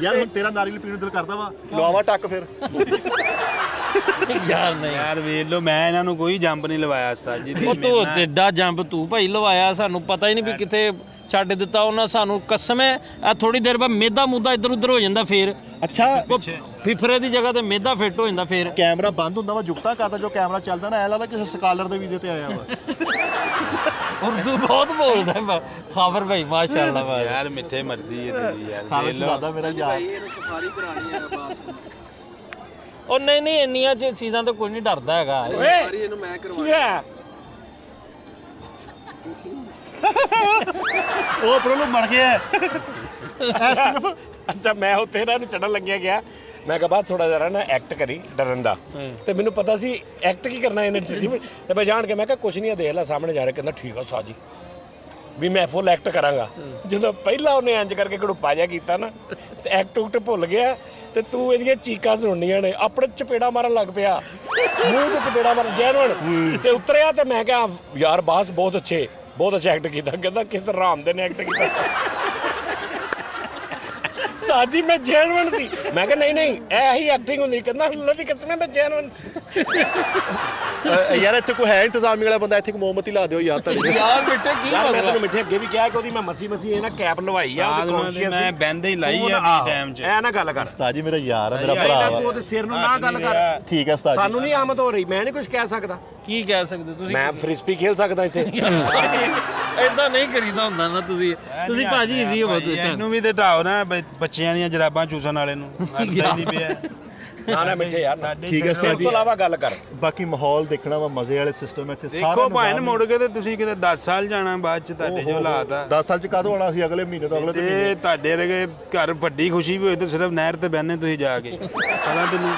ਯਾਰ ਹੁਣ ਤੇਰਾ ਨਾਰੀਅਲ ਪੀਣ ਨੂੰ ਦਿਲ ਕਰਦਾ ਵਾ, ਲਵਾਵਾ ਟੱਕ ਫਿਰ। ਯਾਰ ਨਹੀਂ ਯਾਰ ਵੇਖ ਲਓ, ਮੈਂ ਇਹਨਾਂ ਨੂੰ ਕੋਈ ਜੰਪ ਨਹੀਂ ਲਵਾਇਆ ਉਸਤਾਦ ਜੀ ਦੀ ਉਹ ਤੂੰ ਜਿੱਡਾ ਜੰਪ ਤੂੰ ਭਾਈ ਲਵਾਇਆ, ਸਾਨੂੰ ਪਤਾ ਹੀ ਨਹੀਂ ਵੀ ਕਿੱਥੇ ਛੱਡ ਦਿੱਤਾ ਉਹਨਾਂ ਸਾਨੂੰ। ਕਸਮ ਹੈ ਆ ਥੋੜੀ ਦੇਰ ਬਾਅਦ ਮੇਦਾ ਮੁੱਦਾ ਇੱਧਰ ਉੱਧਰ ਹੋ ਜਾਂਦਾ, ਫੇਰ ਅੱਛਾ ਉਹ ਫਿਫਰੇ ਦੀ ਜਗ੍ਹਾ ਤੇ ਮੇਦਾ ਫਿੱਟ ਹੋ ਜਾਂਦਾ ਫੇਰ। ਕੈਮਰਾ ਬੰਦ ਹੁੰਦਾ ਵਾ ਜੁਗਤਾ ਕਰਦਾ, ਜੋ ਕੈਮਰਾ ਚੱਲਦਾ ਨਾ ਐ ਲੱਗਦਾ ਕਿਸੇ ਸਕਾਲਰ ਦੇ ਵੀਜ਼ੇ ਤੇ ਆਇਆ ਵਾ। ਉਰਦੂ ਬਹੁਤ ਬੋਲਦਾ ਹੈ ਖਾਬਰ ਭਾਈ, ਮਾਸ਼ਾਅੱਲਾ ਭਾਈ। ਯਾਰ ਮਿੱਠੇ ਮਰਦੀ ਹੈ ਤੇਰੀ ਯਾਰ, ਖਾਲਸ ਵੇਖ ਲਓ। ਦਾਦਾ ਮੇਰਾ ਯਾਰ। ਉਹ ਨਹੀਂ ਇੰਨੀਆਂ ਚੀਜ਼ਾਂ ਤੋਂ ਕੋਈ ਨਹੀਂ ਡਰਦਾ ਹੈਗਾ। ਕੀ ਹੈ ਉਹ ਪ੍ਰੋਬਲਮ ਮਰ ਗਿਆ ਐ ਸਿਰਫ। ਅੱਛਾ ਮੈਂ ਉੱਥੇ ਇਹਨਾਂ ਨੂੰ ਚੜਨ ਲੱਗਿਆ ਗਿਆ, ਮੈਂ ਕਿਹਾ ਬਾਅਦ ਥੋੜਾ ਜਿਹਾ ਨਾ ਐਕਟ ਕਰੀ ਡਰਨ ਦਾ, ਤੇ ਮੈਨੂੰ ਪਤਾ ਸੀ ਐਕਟ ਕੀ ਕਰਨਾ ਇਹਨੇ ਤੇ ਮੈਂ ਜਾਣ ਕੇ ਮੈਂ ਕਿਹਾ ਕੁਛ ਨਹੀਂ ਆ, ਦੇਖ ਲੈ ਸਾਹਮਣੇ ਜਾ ਰਿਹਾ। ਕਹਿੰਦਾ ਠੀਕ ਆ ਸਾਜੀ ਵੀ ਮੈਂ ਫੁੱਲ ਐਕਟ ਕਰਾਂਗਾ। ਜਦੋਂ ਪਹਿਲਾਂ ਉਹਨੇ ਇੰਜ ਕਰਕੇ ਘੜੂਪਾ ਜਿਹਾ ਕੀਤਾ ਨਾ ਤੇ ਐਕਟ ਉਕਟ ਭੁੱਲ ਗਿਆ, ਤੇ ਤੂੰ ਇਹਦੀਆਂ ਚੀਕਾਂ ਸੁਣਨੀਆਂ ਨੇ, ਆਪਣੇ ਚਪੇੜਾ ਮਾਰਨ ਲੱਗ ਪਿਆ, ਮੂੰਹ ਤੇ ਚਪੇੜਾ ਮਾਰਨ ਜੈਨੂਨ ਤੇ ਉਤਰਿਆ। ਤੇ ਮੈਂ ਕਿਹਾ ਯਾਰ ਬਾਸ ਬਹੁਤ ਅੱਛੇ ਐਕਟ ਕੀਤਾ। ਕਹਿੰਦਾ ਕਿਸ ਰਾਮ ਦੇ ਨੇ ਐਕਟ ਕੀਤਾ ਸਾਜੀ, ਮੈਂ ਜੈਨੂਨ ਸੀ। ਮੈਂ ਕਿਹਾ ਨਹੀਂ ਇਹ ਹੀ ਐਕਟਿੰਗ ਹੁੰਦੀ। ਕਹਿੰਦਾ ਅੱਲਾ ਦੀ ਕਸਮ ਮੈਂ ਜੈਨੂਨ ਸੀ। ਯਾਰ ਇੱਥੇ ਕੋਈ ਹੈ ਇੰਤਜ਼ਾਮੀ ਵਾਲਾ ਬੰਦਾ, ਇੱਥੇ ਇੱਕ ਮੋਮਬੱਤੀ ਲਾ ਦਿਓ ਯਾਰ ਤੁਹਾਡੇ। ਯਾਰ ਮਿੱਠੇ ਕੀ ਯਾਰ ਮੈਂ ਮਸਲਾ? ਤੈਨੂੰ ਮਿੱਠੇ ਅੱਗੇ ਵੀ ਕਿਹਾ ਕਿ ਉਹਦੀ ਮੈਂ ਮਸੀ ਇਹ ਨਾ ਕੈਪ ਲਵਾਈ ਆ, ਉਹਦੀ ਕੌਨਸ਼ੀਅਸ ਮੈਂ ਬਹਿੰਦੇ ਹੀ ਲਾਈ ਆ ਵੀ ਟਾਈਮ 'ਚ। ਐ ਨਾ ਗੱਲ ਕਰ ਉਸਤਾਦ ਜੀ ਮੇਰਾ ਯਾਰ ਆ, ਮੇਰਾ ਯਾਰ, ਭਰਾ ਤੂੰ ਵਾ। ਉਹਦੇ ਸਿਰ ਨੂੰ ਨਾ ਗੱਲ ਕਰ। ਠੀਕ ਹੈ ਉਸਤਾਦ ਜੀ। ਸਾਨੂੰ ਨਹੀਂ ਆਮਦ ਹੋ ਰਹੀ, ਮੈਂ ਨਹੀਂ ਕੁਝ ਕਹਿ ਸਕਦਾ। ਕੀ ਕਹਿ ਸਕਦੇ ਤੁਸੀਂ? ਮੈਂ ਫ੍ਰਿਸਬੀ ਖੇਲ ਸਕਦਾ ਇੱਥੇ। ਏਦਾਂ ਨਹੀਂ ਕਰੀਦਾ ਹੁੰਦਾ ਨਾ ਤੁਸੀਂ ਭਾਜੀ ਈਜ਼ੀ ਹੋ ਬਹੁਤ। ਇਹਨੂੰ ਵੀ ਤੇ ਢਾਓ ਨਾ, ਬੱਚਿਆਂ ਦੀਆਂ ਜਰਾਬਾਂ ਚੂਸਣ ਵਾਲੇ ਨੂੰ ਹਟਦਾ ਹੀ ਨਹੀਂ ਪਿਆ। ਨਾ ਮਿੱਠੇ ਯਾਰ ਠੀਕ ਹੈ ਇਸ ਉਸਤਾਦ ਜੀ। ਤੋਂ ਇਲਾਵਾ ਗੱਲ ਕਰ। ਬਾਕੀ ਮਾਹੌਲ ਦੇਖਣਾ ਵਾ, ਮਜ਼ੇ ਵਾਲੇ ਸਿਸਟਮ ਇੱਥੇ ਦੇਖੋ ਭਾਵੇਂ ਮੁੜ ਕੇ ਤੇ ਤੁਸੀਂ ਕਿਤੇ 10 ਸਾਲ ਜਾਣਾ ਬਾਅਦ ਚ, ਤੁਹਾਡੇ ਜੋ ਹਾਲਾਤ ਆ। 10 ਸਾਲ ਚ ਕਦੋਂ ਆਉਣਾ ਸੀ? ਅਗਲੇ ਮਹੀਨੇ ਤੋਂ, ਅਗਲੇ ਤੇ ਮਹੀਨੇ। ਤੁਹਾਡੇ ਵਰਗੇ ਘਰ ਵੱਡੀ ਖੁਸ਼ੀ ਵੀ ਹੋਏ ਤੇ ਸਿਰਫ ਨਹਿਰ ਤੇ ਬਹਿੰਦੇ ਤੁਸੀਂ ਜਾ ਕੇ, ਪਤਾ ਤੈਨੂੰ।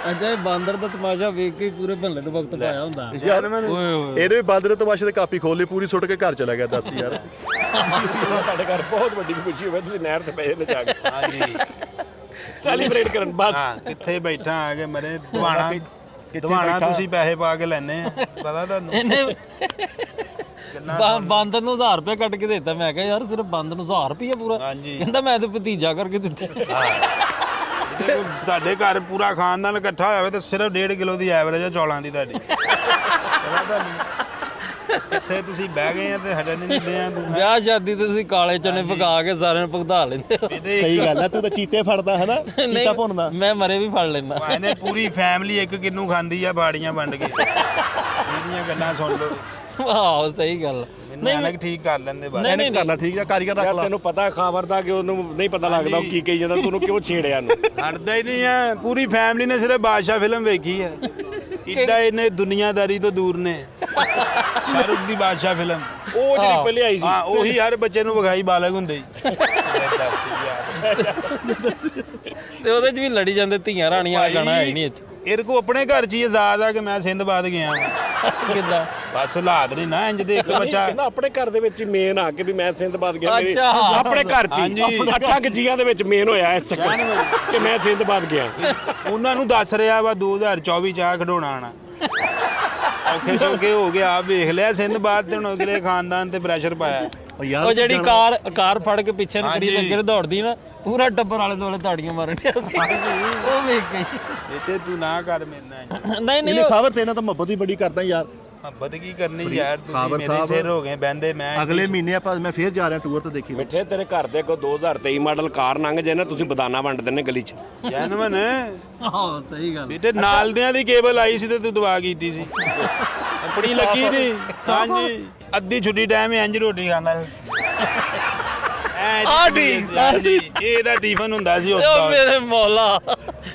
ਅੱਛਾ ਇਹ ਬਾਂਦਰ ਦਾ ਤਮਾਸ਼ਾ ਵੇਖ ਕੇ ਪੂਰੇ ਭੱਲੇ ਨੂੰ ਵਕਤ ਪਾਇਆ ਹੁੰਦਾ। ਯਾਰ ਓਏ ਓਏ ਇਹਨੇ ਵੀ ਬਾਂਦਰ ਦੇ ਤਮਾਸ਼ੇ ਤੇ ਕਾਪੀ ਖੋਲ ਲਈ, ਪੂਰੀ ਸੁੱਟ ਕੇ ਘਰ ਚਲਾ ਗਿਆ। ਦੱਸ ਯਾਰ। ਤੁਹਾਡੇ ਘਰ ਬਹੁਤ ਵੱਡੀ ਖੁਸ਼ੀ ਹੋਵੇ, ਤੁਸੀਂ ਨਹਿਰ ਤੇ ਪਏ ਨੇ ਜਾ ਕੇ ਹਾਂਜੀ ਸੈਲੀਬ੍ਰੇਟ ਕਰਨ ਬਸ। ਹਾਂ, ਕਿੱਥੇ ਬੈਠਾ ਆ ਕੇ ਮਰੇ ਦਵਾਣਾ ਤੁਸੀਂ ਪੈਸੇ ਪਾ ਕੇ ਲੈਣੇ ਆ, ਪਤਾ ਤੁਹਾਨੂੰ ਇਹਨੇ ਕਿੰਨਾ। ਬਾਂਦਰ ਨੂੰ 1000 ਰੁਪਏ ਕੱਟ ਕੇ ਦਿੱਤਾ। ਮੈਂ ਕਿਹਾ ਯਾਰ ਸਿਰਫ ਬਾਂਦਰ ਨੂੰ 1000 ਰੁਪਏ ਪੂਰਾ? ਹਾਂਜੀ। ਕਹਿੰਦਾ ਮੈਂ ਤੇ ਭਤੀਜਾ ਕਰਕੇ ਦਿੱਤੇ। ਜੇ ਤੁਹਾਡੇ ਘਰ ਪੂਰਾ ਖਾਨਦਾਨ ਇਕੱਠਾ ਹੋਇਆ ਹੋਵੇ ਤੇ ਸਿਰਫ 1.5 ਕਿਲੋ ਦੀ ਐਵਰੇਜ ਆ ਚੌਲਾਂ ਦੀ ਤੁਹਾਡੀ, ਪਤਾ ਤੁਹਾਨੂੰ। ਕਿੱਥੇ ਤੁਸੀਂ ਬਹਿ ਗਏ ਆ ਤੇ ਹਟਣ ਨਹੀਂ ਦਿੰਦੇ ਆ। ਤੂੰ ਵਿਆਹ ਸ਼ਾਦੀ ਤੇ ਤੁਸੀਂ ਕਾਲੇ ਚਨੇ ਪਕਾ ਕੇ ਸਾਰਿਆਂ ਨੂੰ ਭੁਗਤਾ ਲੈਂਦੇ ਹੋ। ਸਹੀ ਗੱਲ ਹੈ, ਤੂੰ ਤਾਂ ਚੀਤੇ ਫੜਦਾ ਹੈ ਨਾ, ਚੀਤਾ ਭੁੰਨਦਾ। ਮੈਂ ਮਰੇ ਵੀ ਫੜ ਲੈਣਾ। ਇਹਨੇ ਪੂਰੀ ਫੈਮਿਲੀ ਇੱਕ ਕਿੰਨੂ ਖਾਂਦੀ ਆ ਬਾੜੀਆਂ ਵੰਡ ਕੇ। ਇਹਦੀਆਂ ਗੱਲਾਂ ਸੁਣ ਲਓ। ਆਹੋ ਸਹੀ ਗੱਲ। ਮੈਨੂੰ ਐਨਕ ਠੀਕ ਕਰ ਲੈਂਦੇ ਬਾਅਦ। ਇਹਨੇ ਕਰ ਲਾ, ਠੀਕ ਹੈ, ਕਾਰੀਗਰ ਰੱਖ ਯਾਰ ਲਾ। ਤੈਨੂੰ ਪਤਾ ਖਬਰ ਦਾ ਕਿ ਉਹਨੂੰ ਨਹੀਂ ਪਤਾ ਲੱਗਦਾ ਉਹ ਕੀ ਕਹੀ ਜਾਂਦਾ, ਤੈਨੂੰ ਕਿਉਂ ਛੇੜਿਆ ਨੂੰ। ਹਟਦਾ ਹੀ ਨਹੀਂ ਆ। ਪੂਰੀ ਫੈਮਿਲੀ ਨੇ ਸਿਰਫ ਬਾਦਸ਼ਾਹ ਫਿਲਮ ਵੇਖੀ ਹੈ। ਇੱਡਾ ਇਹਨੇ ਦੁਨੀਆਦਾਰੀ ਤੋਂ ਦੂਰ ਨੇ। ਸ਼ਾਹਰੁਖ ਦੀ ਬਾਦਸ਼ਾਹ ਫਿਲਮ, ਉਹ ਜਿਹੜੀ ਪਹਿਲੇ ਆਈ ਸੀ। ਹਾਂ ਉਹੀ ਹਰ ਬੱਚੇ ਨੂੰ ਵਿਖਾਈ, ਬਾਲਗ ਹੁੰਦੇ ਹੀ। ਦੱਸ ਯਾਰ। ਤੇ ਉਹਦੇ ਚ ਵੀ ਲੜੀ ਜਾਂਦੇ ਧੀਆਂ ਰਾਣੀਆਂ ਵਾਲਾ ਗਾਣਾ ਹੈ ਹੀ ਨਹੀਂ ਇਹ ਚ। ਇਹਦੇ ਕੋ ਆਪਣੇ ਘਰ 'ਚ ਹੀ ਆਜ਼ਾਦ ਆ ਕਿ ਮੈਂ ਸਿੰਧਬਾਦ ਗਿਆ ਵਾਂ। ਕਿੱਦਾਂ? ਬਸ ਹਾਲਾਤ ਨਹੀਂ ਨਾ ਇੰਜ ਦੇ। ਇੱਕ ਬੱਚਾ ਕਹਿੰਦਾ ਆਪਣੇ ਘਰ ਦੇ ਵਿੱਚ ਮੇਨ ਆ ਕੇ ਵੀ ਮੈਂ ਸਿੰਧਬਾਦ ਗਿਆ, ਮੇਰੇ ਅੱਛਾ। ਆਪਣੇ ਘਰ 'ਚ ਹਾਂਜੀ। ਹੀ 8 ਜੀਆਂ ਦੇ ਵਿੱਚ ਮੇਨ ਹੋਇਆ ਇਸ ਚੱਕਰ ਕਿ ਮੈਂ ਸਿੰਧਬਾਦ ਗਿਆ। ਉਹਨਾਂ ਨੂੰ ਦੱਸ ਰਿਹਾ ਵਾ 2024 ਚ ਆ ਖਿਡੌਣਾ ਆਣਾ। ਔਖੇ ਸੌਖੇ ਹੋ ਗਿਆ, ਆ ਵੇਖ ਲਿਆ ਸਿੰਧਬਾਦ ਤੇ ਹੁਣ ਅਗਲੇ ਖਾਨਦਾਨ ਤੇ ਪ੍ਰੈਸ਼ਰ ਪਾਇਆ। ਉਹ ਜਿਹੜੀ ਕਾਰ ਫੜ ਕੇ ਪਿੱਛੇ ਨੂੰ ਕਰੀ ਤੇ ਅੱਗੇ ਨੂੰ ਦੌੜਦੀ ਨਾ, ਪੂਰਾ ਟੱਬਰ ਵਾਲੇ ਦੁਆਲੇ ਤਾੜੀਆਂ ਮਾਰਨ ਡਿਆ ਸੀ। ਉਹ ਵੇਖ ਗਈ। ਬੇਟੇ ਤੂੰ ਨਾ ਕਰ ਮੇਰੇ ਨਾਲ। ਨਹੀਂ ਇਹਨੇ ਖਬਰ ਤੇ ਇਹਨਾਂ ਤਾਂ ਮੁਹੱਬਤ ਹੀ ਬੜੀ ਕਰਦਾ ਯਾਰ। ਮੁਹੱਬਤ ਕੀ ਕਰਨੀ ਯਾਰ, ਤੁਸੀਂ ਖਾਬਰ ਮੇਰੇ ਸਾਹਿਬ, ਸਿਰ ਹੋ ਗਏ ਬਹਿੰਦੇ। ਮੈਂ ਅਗਲੇ ਮਹੀਨੇ ਮੈਂ ਫੇਰ ਜਾ ਰਿਹਾ ਟੂਰ ਤੇ, ਦੇਖੀ ਮਿੱਠੇ ਤੇਰੇ ਘਰ ਦੇ ਕੋ 2023 ਮਾਡਲ ਕਾਰ ਲੰਘ ਜੇ ਨਾ, ਤੁਸੀਂ ਬਦਾਨਾ ਵੰਡ ਦਿੰਨੇ ਗਲੀ 'ਚ। ਜਨਮਨ ਆਹੋ ਸਹੀ ਗੱਲ। ਬੇਟੇ ਨਾਲਦਿਆਂ ਦੀ ਕੇਬਲ ਆਈ ਸੀ ਤੇ ਤੂੰ ਦਵਾ ਕੀਤੀ ਸੀ, ਆਪਣੀ ਲੱਗੀ ਨਹੀਂ। ਹਾਂਜੀ ਅੱਧੀ ਛੁੱਟੀ ਟਾਈਮ ਇੰਜ ਰੋਟੀ ਖਾਂਦਾ ਇਹਦਾ ਟਿਫਨ ਹੁੰਦਾ ਸੀ ਉਸ ਉਹ ਦਾ। ਮੇਰੇ ਮੌਲਾ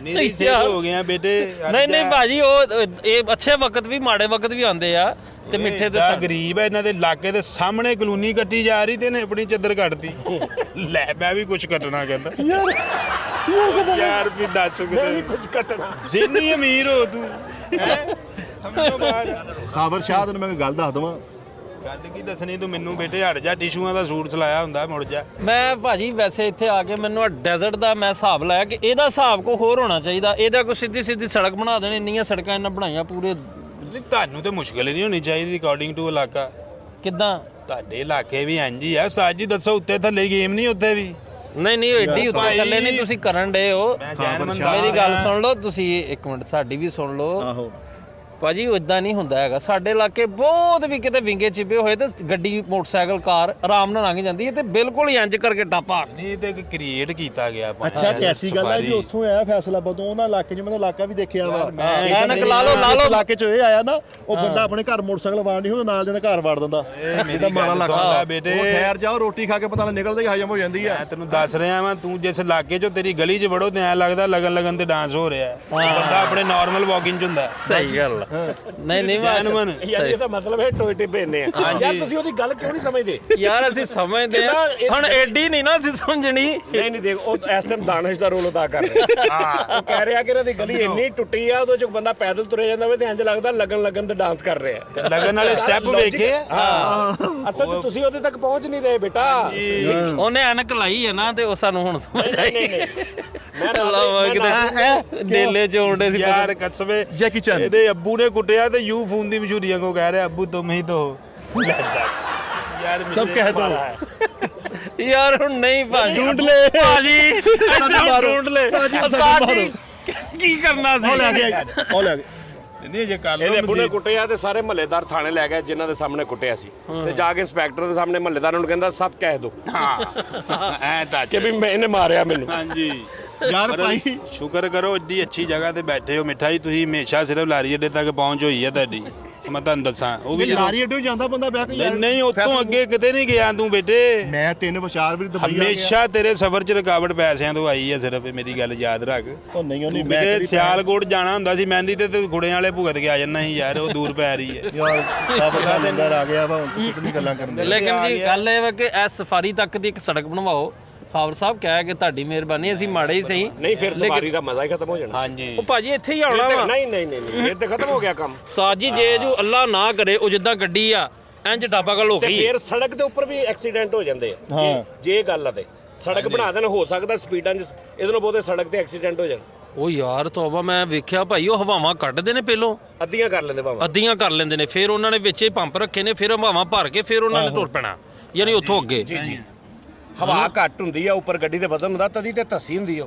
ਮੇਰੀ ਸਿਰ ਹੋ ਗਿਆ ਬੇਟੇ। ਨਹੀਂ ਭਾਜੀ, ਉਹ ਇਹ ਅੱਛੇ ਵਕਤ ਵੀ ਮਾੜੇ ਵਕਤ ਵੀ ਆਉਂਦੇ ਆ। ਤੇ ਮਿੱਠੇ ਦੇ ਗਰੀਬ ਹੈ, ਇਹਨਾਂ ਦੇ ਇਲਾਕੇ ਦੇ ਸਾਹਮਣੇ ਕਲੋਨੀ ਕੱਟੀ ਜਾ ਰਹੀ ਤੇ ਇਹਨੇ ਆਪਣੀ ਚੱਦਰ ਕੱਟਤੀ। ਲੈ ਮੈਂ ਵੀ ਕੁਝ ਕੱਟਣਾ ਕਹਿੰਦਾ। ਯਾਰ ਵੀ ਦੱਸ ਕਿਤੇ ਕੁਝ ਕੱਟਣਾ। ਜ਼ਿੰਨੀ ਅਮੀਰ ਹੋ ਤੂੰ ਹੈ। ਸਮਝੋ ਬਾਹਰ ਖਬਰ ਸ਼ਾਹ ਤੈਨੂੰ ਮੈਂ ਗੱਲ ਦੱਸ ਦਵਾਂ। ਗੱਲ ਕੀ ਦੱਸਣੀ ਤੂੰ ਮੈਨੂੰ ਬੇਟੇ? ਹਟ ਜਾ, ਟਿਸ਼ੂਆਂ ਦਾ ਸੂਟ ਸਲਾਇਆ ਹੁੰਦਾ, ਮੁੜ ਜਾ। ਮੈਂ ਭਾਜੀ ਵੈਸੇ ਇੱਥੇ ਆ ਕੇ ਮੈਨੂੰ ਡੈਜ਼ਰਟ ਦਾ ਮੈਂ ਹਿਸਾਬ ਲਾਇਆ ਕਿ ਇਹਦਾ ਹਿਸਾਬ ਕੋ ਹੋਰ ਹੋਣਾ ਚਾਹੀਦਾ। ਇਹਦਾ ਕੋਈ ਸਿੱਧੀ ਸੜਕ ਬਣਾ ਦੇਣੀ। ਇੰਨੀਆਂ ਸੜਕਾਂ ਇਹਨਾਂ ਬਣਾਈਆਂ ਪੂਰੇ। ਨਹੀਂ ਤੁਹਾਨੂੰ ਤੇ ਮੁਸ਼ਕਲ ਹੀ ਨਹੀਂ ਹੋਣੀ ਚਾਹੀਦੀ ਅਕੋਰਡਿੰਗ ਟੂ ਇਲਾਕਾ। ਕਿੱਦਾਂ? ਤੁਹਾਡੇ ਇਲਾਕੇ ਵੀ ਇੰਜ ਹੀ ਆ। ਉਸਤਾਦ ਜੀ ਦੱਸੋ, ਉੱਤੇ ਥੱਲੇ ਗੇਮ ਨਹੀਂ ਉੱਥੇ ਵੀ? ਨਹੀਂ ਐਡੀ ਉੱਤੇ ਭਾਈ। ਥੱਲੇ ਨਹੀਂ ਤੁਸੀਂ ਕਰਨ ਡੇ ਹੋ। ਮੈਂ ਜੈਨਮਨ ਮੇਰੀ ਗੱਲ ਸੁਣ ਲਓ ਤੁਸੀਂ, ਇੱਕ ਮਿੰਟ ਸਾਡੀ ਵੀ ਸੁਣ ਲਓ। ਆਹੋ ਭਾਜੀ ਇਦਾਂ ਨਹੀਂ ਹੁੰਦਾ ਹੈਗਾ। ਸਾਡੇ ਇਲਾਕੇ ਬਹੁਤ ਵੀ ਕਿਤੇ ਵਿੰਗੇ ਚਿਪੇ ਹੋਏ ਤੇ ਗੱਡੀ ਮੋਟਰਸਾਈਕਲ ਕਾਰ ਆਰਾਮ ਨਾਲ ਲੰਘ ਜਾਂਦੀ ਹੈ ਤੇ ਬਿਲਕੁਲ ਹੀ ਇੰਜ ਕਰਕੇ ਟਾਪਾ। ਨਹੀਂ ਤੇ ਕ੍ਰੀਏਟ ਕੀਤਾ ਗਿਆ ਭਾਈ। ਅੱਛਾ ਕੈਸੀ ਗੱਲ ਹੈ ਜੀ, ਉੱਥੋਂ ਆਇਆ ਫੈਸਲਾ ਬਦੋਂ ਉਹਨਾਂ ਇਲਾਕੇ 'ਚ ਮੈਂ ਇਲਾਕਾ ਵੀ ਦੇਖਿਆ ਵਾ। ਐਨਕ ਲਾ ਲਓ ਇਲਾਕੇ 'ਚ ਇਹ ਆਇਆ ਨਾ, ਉਹ ਬੰਦਾ ਆਪਣੇ ਘਰ ਮੋਟਰਸਾਈਕਲ ਵਾੜ ਨਹੀਂ ਹੁੰਦਾ, ਨਾਲ ਦੇ ਘਰ ਵਾੜ ਦਿੰਦਾ। ਇਹ ਮੇਰੀ ਗੱਲ ਸੁਣ ਲੈ ਬੇਟੇ, ਉਹ ਠਹਿਰ ਜਾਓ, ਰੋਟੀ ਖਾ ਕੇ ਪਤਾ ਨਹੀਂ ਨਿਕਲਦਾ ਹੀ ਹਜਮ ਹੋ ਜਾਂਦੀ ਆ। ਮੈਂ ਤੈਨੂੰ ਦੱਸ ਰਿਹਾ ਵਾਂ, ਤੂੰ ਜਿਸ ਇਲਾਕੇ 'ਚੋਂ ਤੇਰੀ ਗਲੀ 'ਚ ਵੜੋ ਤੇ ਐਂ ਲੱਗਦਾ ਲਗਨ ਤੇ ਡਾਂਸ ਹੋ ਰਿਹਾ। ਬੰਦਾ ਆਪਣੇ ਨਾਰਮਲ ਵਾਕਿੰਗ 'ਚ ਹੁੰਦਾ। ਸਹੀ ਗੱਲ। ਨਹੀਂ ਜੈਨਮਨ ਯਾਰ ਇਹਦਾ ਮਤਲਬ ਹੈ ਟੋਏ ਟਿੱਬੇ ਨੇ ਯਾਰ ਤੁਸੀਂ ਉਹਦੀ ਗੱਲ ਕਿਉਂ ਨਹੀਂ ਸਮਝਦੇ ਯਾਰ ਅਸੀਂ ਸਮਝਦੇ ਆ, ਹੁਣ ਐਡੀ ਨਹੀਂ ਨਾ ਅਸੀਂ ਸਮਝਣੀ। ਨਹੀਂ ਦੇਖ ਉਹ ਇਸ ਟਾਈਮ ਦਾਨਿਸ਼ ਦਾ ਰੋਲ ਅਦਾ ਕਰ ਰਿਹਾ। ਉਹ ਕਹਿ ਰਿਹਾ ਕਿ ਇਹਨਾਂ ਦੀ ਗਲੀ ਇੰਨੀ ਟੁੱਟੀ ਆ, ਉਹਦੇ ਚ ਬੰਦਾ ਪੈਦਲ ਤੁਰੇ ਜਾਂਦਾ ਹੋਵੇ ਤੇ ਇੰਜ ਲੱਗਦਾ ਲੱਗਣ ਤੇ ਡਾਂਸ ਕਰ ਰਿਹਾ। ਲਗਨ ਵਾਲੇ ਸਟੈਪ ਵੇਖੇ। ਅਸਲ ਚ ਤੁਸੀਂ ਉਹਦੇ ਤੱਕ ਪਹੁੰਚ ਨਹੀਂ ਰਹੇ ਬੇਟਾ। ਉਹਨੇ ਐਨਕ ਲਾਈ ਹੈ ਨਾ ਤੇ ਉਹ ਸਾਨੂੰ ਹੁਣ ਸਮਝ ਆਈ। ਮੈਂ ਕਿਤੇ ਡੇਲੇ ਚ ਆਉਂਦੇ ਸੀ। ਯਾਰ ਕਸਵੇ ਜੈਕੀ ਚੈਨ। ਇਹਦੇ ਅੱਬੂ ਨੇ ਕੁੱਟਿਆ ਤੇ ਯੂ ਫੋਨ ਦੀ ਮਸ਼ਹੂਰੀਆਂ ਕੋ ਕਹਿ ਰਿਹਾ ਅੱਬੂ ਤੁਮ ਹੀ तो ਯਾਰ ਸਭ ਕਹਿ ਦੋ ਯਾਰ ਹੁਣ ਨਹੀਂ ਭਾਜੀ, ਢੂੰਡ ਲੈ ਭਾਜੀ ਇੱਧਰੋਂ ਢੂੰਡ ਲੈ। ਉਸਤਾਦ ਜੀ ਕੀ ਕਰਨਾ ਸੀ? ਉਹ ਲੈ ਕੇ ਉਹ ਲੈ ਕੇ ਨਹੀਂ ਜੇ ਕਰ ਇਹਦੇ ਲੋ ਅੱਬੂ ਨੇ ਕੁੱਟਿਆ ਤੇ ਸਾਰੇ ਮਹੱਲੇਦਾਰ ਥਾਣੇ ਲੈ ਗਏ ਜਿਨ੍ਹਾਂ ਦੇ ਸਾਹਮਣੇ ਕੁੱਟਿਆ ਸੀ ਤੇ ਜਾ ਕੇ ਇੰਸਪੈਕਟਰ ਦੇ ਸਾਹਮਣੇ ਮਹੱਲੇਦਾਰ ਨੂੰ ਕਹਿੰਦਾ ਸਭ ਕਹਿ ਦੋ ਹਾਂ ਐ ਟੱਚ ਕਿ ਵੀ ਇਹਨੇ ਮਾਰਿਆ ਮੈਨੂੰ। ਹਾਂਜੀ ਯਾਰ ਭਾਈ ਸ਼ੁਕਰ ਕਰੋ ਏਡੀ ਅੱਛੀ ਜਗ੍ਹਾ ਤੇ ਬੈਠੇ ਹੋ ਮਿਠਾਈ ਤੁਸੀਂ ਹਮੇਸ਼ਾ ਸਿਰਫ ਲਾਰੀ ਅੱਡੇ ਤੱਕ ਪਹੁੰਚ ਹੋਈ ਹੈ ਤੁਹਾਡੀ। ਮੈਂ ਤੁਹਾਨੂੰ ਦੱਸਾਂ ਉਹ ਵੀ ਜਦੋਂ ਲਾਰੀ ਅੱਡੇ ਜਾਂਦਾ ਬੰਦਾ ਬਹਿ ਕੇ ਯਾਰ। ਨਹੀਂ ਉਤੋਂ ਅੱਗੇ ਕਿਤੇ ਨਹੀਂ ਗਿਆ ਤੂੰ ਬੇਟੇ। ਮੈਂ 3 ਵੀ ਦੁਬਈ ਹਮੇਸ਼ਾ ਤੇਰੇ ਸਫ਼ਰ 'ਚ ਰੁਕਾਵਟ ਪੈਸਿਆਂ ਤੋਂ ਆਈ ਹੈ ਸਿਰਫ, ਇਹ ਮੇਰੀ ਗੱਲ ਯਾਦ ਰੱਖ। ਉਹ ਨਹੀਂ ਉਹਨੇ ਤੂੰ ਮੈਂ ਕਿਤੇ ਕਦੀ ਸਿਆਲਕੋਟ ਜਾਣਾ ਹੁੰਦਾ ਸੀ ਮਹਿੰਦੀ ਤੇ ਗੁੜਿਆਂ ਵਾਲੇ ਭੁਗਤ ਕੇ ਆ ਜਾਂਦਾ ਸੀ ਯਾਰ, ਉਹ ਦੂਰ ਪੈ ਰਹੀ ਹੈ। ਯਾਰ ਪਤਾ ਤੈਨੂੰ ਆ ਗਿਆ ਵਾ, ਹੁਣ ਤੂੰ ਕਿਤਨੀ ਗੱਲਾਂ ਕਰਨ ਦੇ। ਲੇਕਿਨ ਜੀ ਗੱਲ ਇਹ ਵਾ ਕਿ ਇਸ ਸਫਾਰੀ ਤੱਕ ਦੀ ਇੱਕ ਸੜਕ ਬਣਵਾਓ। ਖਾਵਰ ਸਾਹਿਬ ਕਹਿ ਕਿ ਤੁਹਾਡੀ ਮਿਹਰਬਾਨੀ, ਅਸੀਂ ਮਾੜੇ ਹੀ ਸਹੀ। ਨਹੀਂ ਫਿਰ ਸਵਾਰੀ ਦਾ ਮਜ਼ਾ ਹੀ ਖਤਮ ਹੋ ਜਾਣਾ। ਹਾਂਜੀ ਉਹ ਭਾਜੀ ਇੱਥੇ ਹੀ ਆਉਣਾ ਵਾ। ਨਹੀਂ ਫਿਰ ਤੇ ਖਤਮ ਹੋ ਗਿਆ ਕੰਮ। ਸਾਜ ਜੀ ਜੇ ਜੋ ਅੱਲਾ ਨਾ ਕਰੇ ਉਹ ਜਿੱਦਾਂ ਗੱਡੀ ਆ ਇੰਜ ਡਾਬਾ ਗੱਲ ਹੋ ਤੇ ਗਈ। ਫਿਰ ਸੜਕ ਦੇ ਉੱਪਰ ਵੀ ਐਕਸੀਡੈਂਟ ਹੋ ਜਾਂਦੇ ਆ ਜੇ ਇਹ ਗੱਲ ਆ ਤੇ ਸੜਕ ਬਣਾ ਦੇਣ, ਹੋ ਸਕਦਾ ਸਪੀਡਾਂ 'ਚ ਇਹਦੇ ਨਾਲ ਬਹੁਤੇ ਸੜਕ ਤੇ ਐਕਸੀਡੈਂਟ ਹੋ ਜਾਣ। ਉਹ ਯਾਰ ਤੋਬਾ, ਮੈਂ ਵੇਖਿਆ ਭਾਈ ਉਹ ਹਵਾਵਾਂ ਕੱਢਦੇ ਨੇ ਪਹਿਲੋਂ, ਅੱਧੀਆਂ ਕਰ ਲੈਂਦੇ ਭਾਵੇਂ। ਅੱਧੀਆਂ ਕਰ ਲੈਂਦੇ ਨੇ, ਫਿਰ ਉਹਨਾਂ ਨੇ ਵਿੱਚ ਹੀ ਪੰਪ ਰੱਖੇ ਨੇ, ਫਿਰ ਹਵਾਵਾਂ ਭਰ ਕੇ ਫਿਰ ਉਹਨਾਂ ਨੇ ਤੁਰ ਪੈਣਾ, ਯਾਨੀ ਉੱਥੋਂ ਅੱਗੇ। ਹਵਾ ਘੱਟ ਹੁੰਦੀ ਆ, ਉੱਪਰ ਗੱਡੀ ਦੇ ਵਜ਼ਨ ਹੁੰਦਾ, ਤਦੀ ਤੇ ਧੱਸੀ ਹੁੰਦੀ ਆ।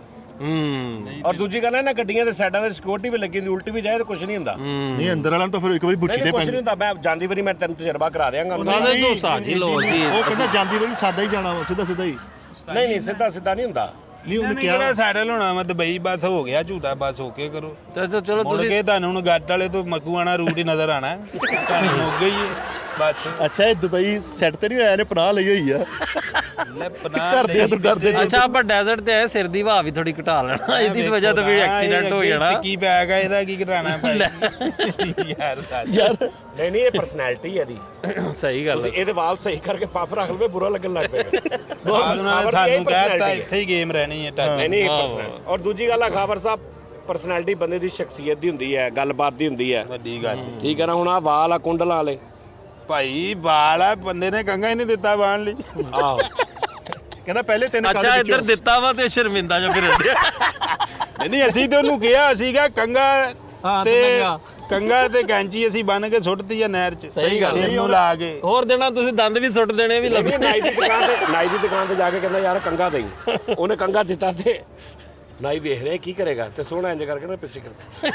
ਔਰ ਦੂਜੀ ਗੱਲ ਹੈ ਨਾ, ਗੱਡੀਆਂ ਦੇ ਸਾਈਡਾਂ ਤੇ ਸਿਕਿਉਰਿਟੀ ਵੀ ਲੱਗੀ ਹੁੰਦੀ, ਉਲਟੀ ਵੀ ਜਾਏ ਤਾਂ ਕੁਝ ਨਹੀਂ ਹੁੰਦਾ। ਨਹੀਂ ਅੰਦਰ ਵਾਲਿਆਂ ਨੂੰ ਤਾਂ ਫਿਰ ਇੱਕ ਵਾਰੀ ਬੁੱਚੀ ਨਹੀਂ ਦੇ ਕੁਝ ਪੈਂਦੀ। ਨਹੀਂ ਹੁੰਦਾ। ਮੈਂ ਜਾਂਦੀ ਵਾਰੀ ਮੈਂ ਤੈਨੂੰ ਤਜਰਬਾ ਕਰਾ ਦਿਆਂਗਾ। ਨਾਲੇ ਦੋਸਤਾਂ ਜੀ ਲੋ ਅਸੀਂ ਉਹ ਕਹਿੰਦਾ ਜਾਂਦੀ ਵਾਰੀ ਸਾਦਾ ਹੀ ਜਾਣਾ ਵਾ, ਸਿੱਧਾ ਹੀ। ਨਹੀਂ ਸਿੱਧਾ ਨਹੀਂ ਹੁੰਦਾ। ਨਹੀਂ ਉਹਨੇ ਉਹਨੇ ਕਿਹੜਾ ਸੈਟਲ ਹੋਣਾ ਵਾ, ਦੁਬਈ ਬੱਸ ਹੋ ਗਿਆ, ਝੂਟਾ ਬੱਸ ਹੋ ਕੇ ਕਰੋ। ਚਲੋ ਮੁੜ ਕੇ ਤੁਹਾਨੂੰ ਹੁਣ ਗੱਟ ਵਾਲੇ ਤੋਂ ਮੱਕੂਆਣਾ ਰੂਟ ਹੀ ਨਜ਼ਰ ਆਣਾ। ਕਹਾਣੀ ਮੁੱਕ ਗਈ ਹੈ ਬਸ। ਅੱਛਾ ਇਹ ਦੁਬਈ ਸੈੱਟ ਤੇ ਨਹੀਂ ਆਇਆ, ਨੇ ਪਨਾਹ ਲਈ ਹੋਈ ਆ। ਲੈ ਪਨਾਹ ਕਰਦੇ ਤੂੰ ਕਰਦੇ ਅੱਛਾ ਆਪਾਂ ਡੈਜ਼ਰਟ ਤੇ ਆਏ, ਸਿਰ ਦੀ ਹਵਾ ਵੀ ਥੋੜੀ ਘਟਾ ਲੈਣਾ, ਇਹਦੀ ਵਜ੍ਹਾ ਤੋਂ ਵੀ ਐਕਸੀਡੈਂਟ ਹੋ ਜਾਣਾ। ਕੀ ਪੈ ਗਿਆ ਇਹਦਾ, ਕੀ ਘਟਾਣਾ ਭਾਈ ਯਾਰ ਯਾਰ ਨਹੀਂ ਇਹ ਪਰਸਨੈਲਿਟੀ ਹੈ ਦੀ। ਸਹੀ ਗੱਲ ਹੈ। ਇਹਦੇ ਵਾਲ ਸਹੀ ਕਰਕੇ ਪਫ ਰੱਖ ਲਵੇ, ਬੁਰਾ ਲੱਗਣ ਲੱਗ ਪਏਗਾ। ਬਾਅਦ ਉਹਨਾਂ ਨੇ ਸਾਨੂੰ ਕਹਿਤਾ ਇੱਥੇ ਹੀ ਗੇਮ ਰਹਿਣੀ ਹੈ ਟੱਚ। ਨਹੀਂ ਪਰਸਨੈਲਿਟੀ। ਔਰ ਦੂਜੀ ਗੱਲ ਆ ਖਾਬਰ ਸਾਹਿਬ, ਪਰਸਨੈਲਿਟੀ ਬੰਦੇ ਦੀ ਸ਼ਖਸੀਅਤ ਦੀ ਹੁੰਦੀ ਹੈ, ਗੱਲਬਾਤ ਦੀ ਹੁੰਦੀ ਹੈ। ਵੱਡੀ ਗੱਲ ਠੀਕ ਹੈ ਨਾ। ਹੁਣ ਆ ਵਾਲ ਆ ਕੁੰਡਲਾਂ ਵਾਲੇ, ਭਾਈ ਬਾਲ ਆ, ਬੰਦੇ ਨੇ ਕੰਗਾ ਹੀ ਨਹੀਂ ਦਿੱਤਾ ਬਾਣ ਲਈ। ਆਹੋ ਕਹਿੰਦਾ ਪਹਿਲੇ 3 ਅੱਛਾ ਇੱਧਰ ਦਿੱਤਾ ਵਾ ਤੇ ਸ਼ਰਮਿੰਦਾ ਜਾਂ ਫਿਰ ਨਹੀਂ ਅਸੀਂ ਤੇ ਉਹਨੂੰ ਕਿਹਾ ਸੀਗਾ ਕੰਗਾ ਤੇ ਕੈਂਚੀ ਅਸੀਂ ਬੰਨ ਕੇ ਸੁੱਟਤੀ ਆ ਨਹਿਰ 'ਚ। ਸਹੀ ਗੱਲ ਸਿਰ ਨੂੰ ਲਾ ਕੇ। ਹੋਰ ਦੇਣਾ ਤੁਸੀਂ ਦੰਦ ਵੀ ਸੁੱਟ ਦੇਣੇ ਵੀ ਲੱਗੇ। ਨਾਈ ਦੀ ਦੁਕਾਨ ਤੇ ਜਾ ਕੇ ਕਹਿੰਦਾ ਯਾਰ ਕੰਗਾ ਦੇਈ। ਉਹਨੇ ਕੰਗਾ ਦਿੱਤਾ ਤੇ ਨਾਈ ਵੇਖ ਰਿਹਾ ਕੀ ਕਰੇਗਾ ਤੇ ਸੋਹਣਾ ਇੰਜ ਕਰਕੇ ਨਾ ਪਿੱਛੇ ਕਰਕੇ।